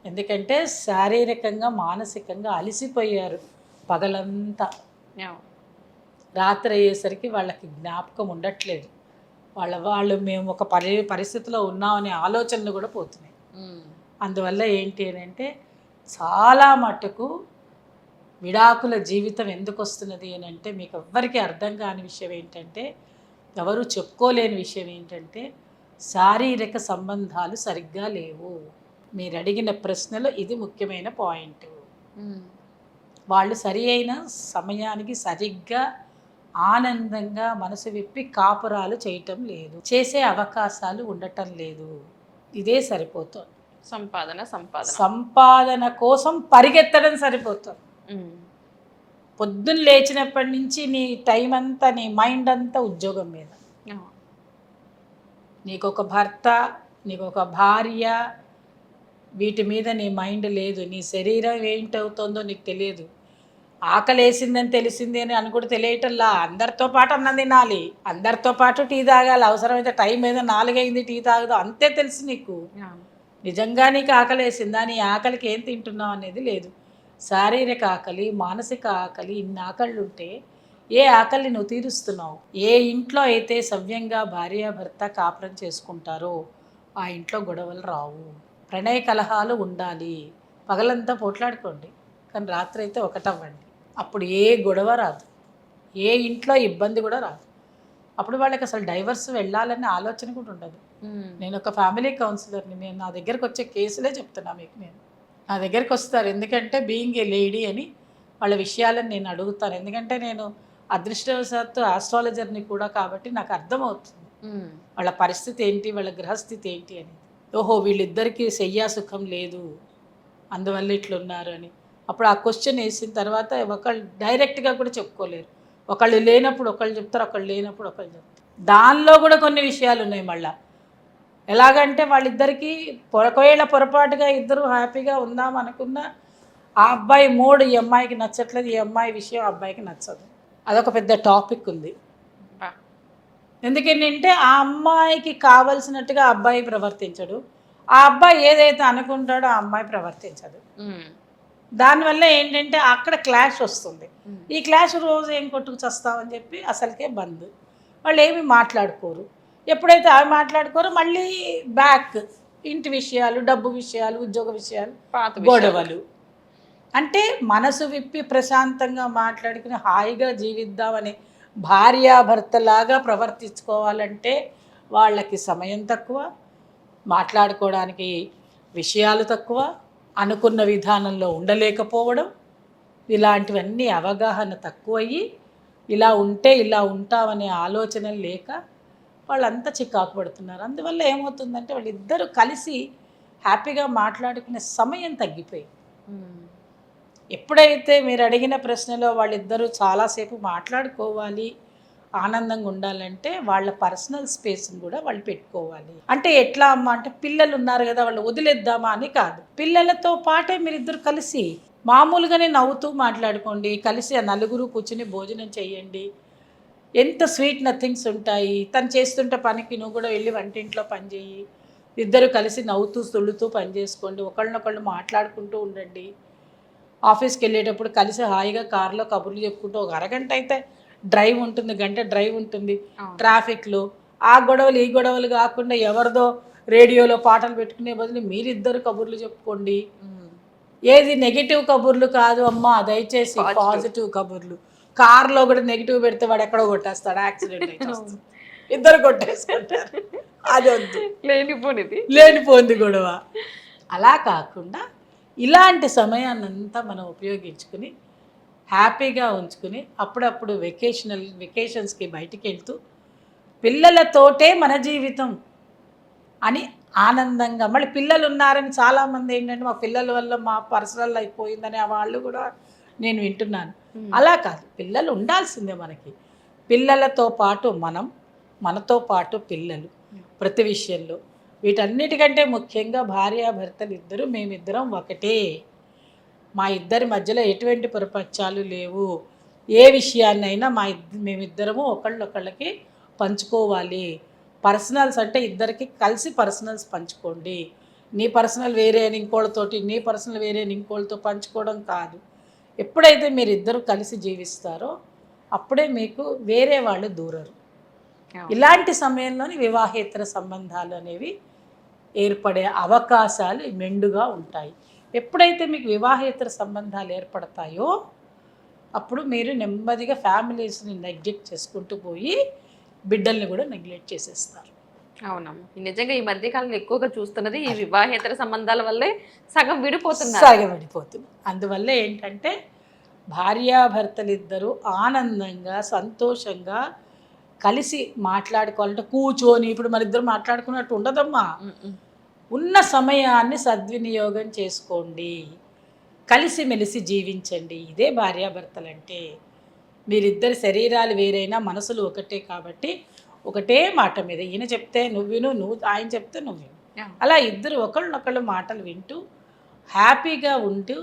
ఎందుకంటే శారీరకంగా మానసికంగా అలసిపోయారు పగలంతా. రాత్రి అయ్యేసరికి వాళ్ళకి జ్ఞాపకం ఉండట్లేదు. వాళ్ళు మేము ఒక పరిస్థితిలో ఉన్నామనే ఆలోచనలు కూడా పోతున్నాయి. అందువల్ల ఏంటి అని అంటే చాలా మటుకు విడాకుల జీవితం ఎందుకు వస్తున్నది అని అంటే మీకు ఎవ్వరికీ అర్థం కాని విషయం ఏంటంటే, ఎవరు చెప్పుకోలేని విషయం ఏంటంటే శారీరక సంబంధాలు సరిగ్గా లేవు. మీరు అడిగిన ప్రశ్నలో ఇది ముఖ్యమైన పాయింట్. వాళ్ళు సరి అయిన సమయానికి సరిగ్గా ఆనందంగా మనసు విప్పి కాపురాలు చేయటం లేదు, చేసే అవకాశాలు ఉండటం లేదు. ఇదే సరిపోతుంది. సంపాదన కోసం పరిగెత్తడం సరిపోతుంది. పొద్దున్న లేచినప్పటి నుంచి నీ టైం అంతా, నీ మైండ్ అంతా ఉద్యోగం మీద. నీకొక భర్త, నీకొక భార్య, వీటి మీద నీ మైండ్ లేదు. నీ శరీరం ఏంటవుతుందో నీకు తెలియదు. ఆకలి వేసిందని తెలిసింది అని కూడా తెలియటల్లా. అందరితో పాటు అన్నం తినాలి, అందరితో పాటు టీ తాగాలి, అవసరమైతే టైం ఏదో 4 అయింది టీ తాగదు, అంతే తెలుసు నీకు. నిజంగా నీకు ఆకలి వేసిందా, నీ ఆకలికి ఏం తింటున్నావు అనేది లేదు. శారీరక ఆకలి, మానసిక ఆకలి, ఇన్ని ఆకళ్ళు ఉంటే ఏ ఆకలిని నువ్వు తీరుస్తున్నావు? ఏ ఇంట్లో అయితే సవ్యంగా భార్యాభర్త కాపురం చేసుకుంటారో ఆ ఇంట్లో గొడవలు రావు, ప్రణయ కలహాలు ఉండాలి. పగలంతా పోట్లాడుకోండి, కానీ రాత్రి అయితే ఒకటవ్వండి. అప్పుడు ఏ గొడవ రాదు, ఏ ఇంట్లో ఇబ్బంది కూడా రాదు. అప్పుడు వాళ్ళకి అసలు డైవర్స్ వెళ్ళాలనే ఆలోచన కూడా ఉండదు. నేను ఒక ఫ్యామిలీ కౌన్సిలర్ని. నేను నా దగ్గరకు వచ్చే కేసులే చెప్తున్నా మీకు. నేను నా దగ్గరికి వస్తారు ఎందుకంటే బీయింగ్ ఏ లేడీ అని వాళ్ళ విషయాలను నేను అడుగుతాను. ఎందుకంటే నేను అదృష్టవశాత్తు ఆస్ట్రాలజర్ని కూడా కాబట్టి నాకు అర్థమవుతుంది వాళ్ళ పరిస్థితి ఏంటి, వాళ్ళ గ్రహస్థితి ఏంటి అని. ఓహో వీళ్ళిద్దరికీ శయ్యాసుఖం లేదు, అందువల్ల ఇట్లున్నారు అని. అప్పుడు ఆ క్వశ్చన్ వేసిన తర్వాత ఒకళ్ళు డైరెక్ట్గా కూడా చెప్పుకోలేరు. ఒకళ్ళు లేనప్పుడు ఒకళ్ళు చెప్తారు, ఒకళ్ళు లేనప్పుడు ఒకళ్ళు చెప్తారు. దానిలో కూడా కొన్ని విషయాలు ఉన్నాయి మళ్ళీ. ఎలాగంటే వాళ్ళిద్దరికీ ఒకవేళ పొరపాటుగా ఇద్దరు హ్యాపీగా ఉందాం అనుకున్నా ఆ అబ్బాయి మూడు ఈ అమ్మాయికి నచ్చట్లేదు, ఈ అమ్మాయి విషయం అబ్బాయికి నచ్చదు. అదొక పెద్ద టాపిక్ ఉంది. ఎందుకంటే ఆ అమ్మాయికి కావలసినట్టుగా అబ్బాయి ప్రవర్తించడు, ఆ అబ్బాయి ఏదైతే అనుకుంటాడో ఆ అమ్మాయి ప్రవర్తించదు. దానివల్ల ఏంటంటే అక్కడ క్లాష్ వస్తుంది. ఈ క్లాష్ రోజు ఏం కొట్టుకు చస్తామని చెప్పి అసలుకే బంద్. వాళ్ళు ఏమి మాట్లాడుకోరు. ఎప్పుడైతే అవి మాట్లాడుకోరో మళ్ళీ బ్యాక్ ఇంటి విషయాలు, డబ్బు విషయాలు, ఉద్యోగ విషయాలు, గొడవలు. అంటే మనసు విప్పి ప్రశాంతంగా మాట్లాడుకుని హాయిగా జీవిద్దామని భార్యాభర్తలాగా ప్రవర్తించుకోవాలంటే వాళ్ళకి సమయం తక్కువ, మాట్లాడుకోవడానికి విషయాలు తక్కువ, అనుకున్న విధానంలో ఉండలేకపోవడం, ఇలాంటివన్నీ అవగాహన తక్కువయ్యి ఇలా ఉంటే ఇలా ఉంటామనే ఆలోచన లేక వాళ్ళంతా చికాకు పడుతున్నారు. అందువల్ల ఏమవుతుందంటే వాళ్ళిద్దరూ కలిసి హ్యాపీగా మాట్లాడుకునే సమయం తగ్గిపోయింది. ఎప్పుడైతే మీరు అడిగిన ప్రశ్నలో వాళ్ళిద్దరూ చాలాసేపు మాట్లాడుకోవాలి, ఆనందంగా ఉండాలంటే వాళ్ళ పర్సనల్ స్పేస్ని కూడా వాళ్ళు పెట్టుకోవాలి. అంటే ఎట్లా అమ్మ అంటే పిల్లలు ఉన్నారు కదా వాళ్ళు వదిలేద్దామా అని కాదు. పిల్లలతో పాటే మీరిద్దరు కలిసి మామూలుగానే నవ్వుతూ మాట్లాడుకోండి, కలిసి ఆ నలుగురు కూర్చుని భోజనం చేయండి. ఎంత స్వీట్ నథింగ్స్ ఉంటాయి. తను చేస్తుంటే పనికి నువ్వు కూడా వెళ్ళి వంటింట్లో పని చేయి, ఇద్దరు కలిసి నవ్వుతూ తుళ్ళుతూ పని చేసుకోండి, ఒకళ్ళనొకళ్ళు మాట్లాడుకుంటూ ఉండండి. ఆఫీస్కి వెళ్ళేటప్పుడు కలిసి హాయిగా కారులో కబుర్లు చెప్పుకుంటూ ఒక అరగంట అయితే డ్రైవ్ ఉంటుంది, గంట డ్రైవ్ ఉంటుంది ట్రాఫిక్లో, ఆ గొడవలు ఈ గొడవలు కాకుండా ఎవరిదో రేడియోలో పాటలు పెట్టుకునే బదులు మీరిద్దరు కబుర్లు చెప్పుకోండి. ఏది నెగిటివ్ కబుర్లు కాదు అమ్మా, దయచేసి పాజిటివ్ కబుర్లు. కార్లో కూడా నెగిటివ్ పెడితే వాడు ఎక్కడో కొట్టేస్తాడు, యాక్సిడెంట్ అయితే వస్తుంది. ఇద్దరు కొట్టేసుకుంటారు. అది వద్దు, లేనిపోయింది గొడవ. అలా కాకుండా ఇలాంటి సమయాన్నంతా మనం ఉపయోగించుకుని హ్యాపీగా ఉంచుకుని అప్పుడప్పుడు వెకేషన్స్కి బయటికి వెళ్తూ పిల్లలతోటే మన జీవితం అని ఆనందంగా, మళ్ళీ పిల్లలు ఉన్నారని చాలామంది ఏంటంటే మా పిల్లల వల్ల మా పర్సనల్ అయిపోయిందని వాళ్ళు కూడా నేను వింటున్నాను. అలా కాదు, పిల్లలు ఉండాల్సిందే మనకి. పిల్లలతో పాటు మనతో పాటు పిల్లలు ప్రతి విషయంలో. వీటన్నిటికంటే ముఖ్యంగా భార్యాభర్తలు ఇద్దరు మేమిద్దరం ఒకటే. మా ఇద్దరి మధ్యలో ఎటువంటి పొరపచ్చాలు లేవు. ఏ విషయాన్నైనా మేమిద్దరము ఒకళ్ళొకళ్ళకి పంచుకోవాలి. పర్సనల్స్ అంటే ఇద్దరికి కలిసి పర్సనల్స్ పంచుకోండి. నీ పర్సనల్ వేరే అని ఇంకోళ్ళతోటి, నీ పర్సనల్ వేరే అని ఇంకోళ్ళతో పంచుకోవడం కాదు. ఎప్పుడైతే మీరు ఇద్దరు కలిసి జీవిస్తారో అప్పుడే మీకు వేరే వాళ్ళు దూరరు. ఇలాంటి సమయంలోని వివాహేతర సంబంధాలు అనేవి ఏర్పడే అవకాశాలు మెండుగా ఉంటాయి. ఎప్పుడైతే మీకు వివాహేతర సంబంధాలు ఏర్పడతాయో అప్పుడు మీరు నెమ్మదిగా ఫ్యామిలీస్ని నెగ్లెక్ట్ చేసుకుంటూ పోయి బిడ్డల్ని కూడా నెగ్లెక్ట్ చేసేస్తారు. అవునమ్మా, నిజంగా ఈ మధ్యకాలంలో ఎక్కువగా చూస్తున్నది ఈ వివాహేతర సంబంధాల వల్లే సగం విడిపోతుంది. అందువల్ల ఏంటంటే భార్యాభర్తలు ఇద్దరు ఆనందంగా సంతోషంగా కలిసి మాట్లాడుకోవాలంటే కూర్చొని ఇప్పుడు మన ఇద్దరు మాట్లాడుకున్నట్టు ఉండదమ్మా. ఉన్న సమయాన్ని సద్వినియోగం చేసుకోండి, కలిసిమెలిసి జీవించండి. ఇదే భార్యాభర్తలంటే. మీరిద్దరి శరీరాలు వేరైనా మనసులు ఒకటే కాబట్టి ఒకటే మాట మీద, ఈయన చెప్తే నువ్వు విను, ఆయన చెప్తే నువ్వు విను. అలా ఇద్దరు ఒకళ్ళనొకళ్ళు మాటలు వింటూ హ్యాపీగా ఉంటూ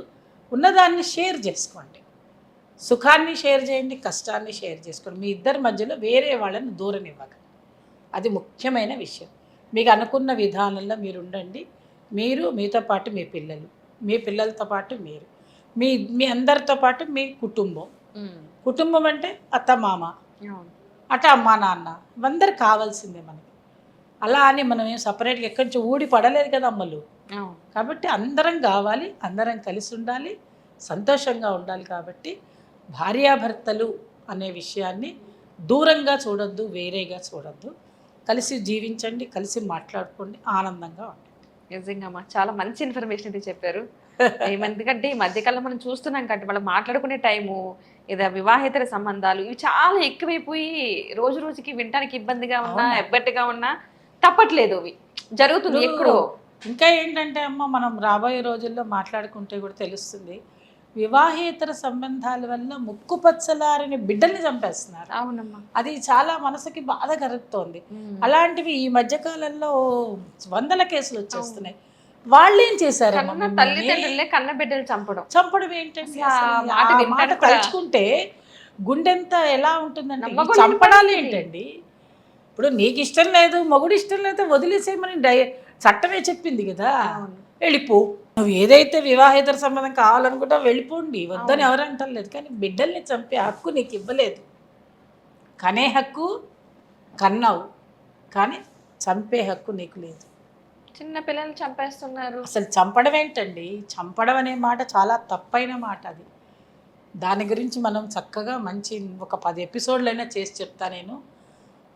ఉన్నదాన్ని షేర్ చేసుకోండి. సుఖాన్ని షేర్ చేయండి, కష్టాన్ని షేర్ చేసుకోండి. మీ ఇద్దరి మధ్యలో వేరే వాళ్ళని దూరనివ్వకండి. అది ముఖ్యమైన విషయం. మీకు అనుకున్న విధానంలో మీరు ఉండండి. మీరు, మీతో పాటు మీ పిల్లలు, మీ పిల్లలతో పాటు మీరు, మీ అందరితో పాటు మీ కుటుంబం అంటే అత్త మామ, అట అమ్మా నాన్న, అందరు కావాల్సిందే మనకి. అలా అని మనం ఏం సపరేట్గా ఎక్కడి నుంచి ఊడి పడలేదు కదా అమ్మలు. కాబట్టి అందరం కావాలి, అందరం కలిసి ఉండాలి, సంతోషంగా ఉండాలి. కాబట్టి భార్యాభర్తలు అనే విషయాన్ని దూరంగా చూడొద్దు, వేరేగా చూడొద్దు. కలిసి జీవించండి, కలిసి మాట్లాడుకోండి, ఆనందంగా ఉండండి. నిజంగా చాలా మంచి ఇన్ఫర్మేషన్ అయితే చెప్పారు. ఎందుకంటే ఈ మధ్యకాలంలో మనం చూస్తున్నాం కాబట్టి వాళ్ళు మాట్లాడుకునే టైము, ఏదో వివాహేతర సంబంధాలు ఇవి చాలా ఎక్కువైపోయి రోజు రోజుకి వినడానికి ఇబ్బందిగా ఉన్నా, ఎబ్బట్టుగా ఉన్నా తప్పట్లేదు, అవి జరుగుతుంది ఎక్కడో. ఇంకా ఏంటంటే అమ్మ, మనం రాబోయే రోజుల్లో మాట్లాడుకుంటే కూడా తెలుస్తుంది, వివాహేతర సంబంధాల వల్ల ముక్కుపచ్చలారని బిడ్డల్ని చంపేస్తున్నారు. అవునమ్మా, అది చాలా మనసుకి బాధ కలుగుతోంది. అలాంటివి ఈ మధ్యకాలంలో 100 కేసులు వచ్చేస్తున్నాయి. వాళ్ళు ఏం చేశారు? తల్లిదండ్రులే కన్న బిడ్డలు చంపడం ఏంటంటే మాట తలుచుకుంటే గుండెంత ఎలా ఉంటుందంటే, చంపడాలు ఏంటండి? ఇప్పుడు నీకు ఇష్టం లేదు, మొగుడు ఇష్టం లేదు, వదిలేసేయమని చట్టమే చెప్పింది కదా. వెళ్ళిపో, నువ్వు ఏదైతే వివాహేతర సంబంధం కావాలనుకుంటా వెళ్ళిపోండి, వద్దని ఎవరు అంటలేదు. కానీ బిడ్డల్ని చంపే హక్కు నీకు ఇవ్వలేదు. కనే హక్కు కన్నావు, కానీ చంపే హక్కు నీకు లేదు. చిన్న పిల్లల్ని చంపేస్తున్నారు. అసలు చంపడం ఏంటండి? చంపడం అనే మాట చాలా తప్పైన మాట. అది దాని గురించి మనం చక్కగా మంచి ఒక 10 ఎపిసోడ్లైనా చేసి చెప్తా నేను.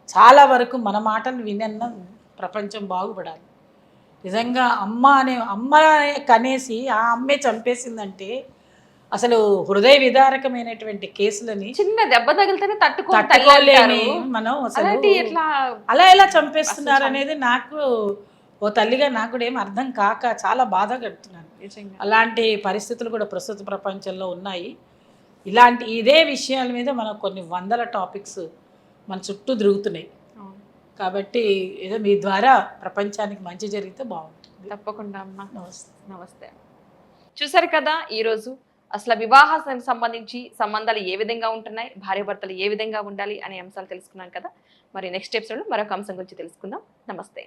చాలా వరకు మన మాటలు వినన్న ప్రపంచం బాగుపడాలి. నిజంగా అమ్మ కనేసి ఆ అమ్మే చంపేసిందంటే అసలు హృదయ విదారకమైనటువంటి కేసులని, చిన్న దెబ్బ తగిలితేనే తట్టుకోలేని మనం అసలు అలా ఎలా చంపేస్తున్నారు అనేది నాకు, ఓ తల్లిగా నాకు కూడా ఏం అర్థం కాక చాలా బాధ కడుతున్నాను. అలాంటి పరిస్థితులు కూడా ప్రస్తుత ప్రపంచంలో ఉన్నాయి. ఇదే విషయాల మీద మనం కొన్ని 100 టాపిక్స్ మన చుట్టూ తిరుగుతున్నాయి. కాబట్టి ఏదో మీ ద్వారా ప్రపంచానికి మంచి జరిగితే బాగుంటుంది. తప్పకుండా అమ్మా. నమస్తే. నమస్తే. చూసారు కదా ఈరోజు అసలు వివాహానికి సంబంధించి సంబంధాలు ఏ విధంగా ఉంటున్నాయి, భార్యాభర్తలు ఏ విధంగా ఉండాలి అనే అంశాలు తెలుసుకున్నాం కదా. మరి నెక్స్ట్ ఎపిసోడ్లో మరొక అంశం గురించి తెలుసుకుందాం. నమస్తే.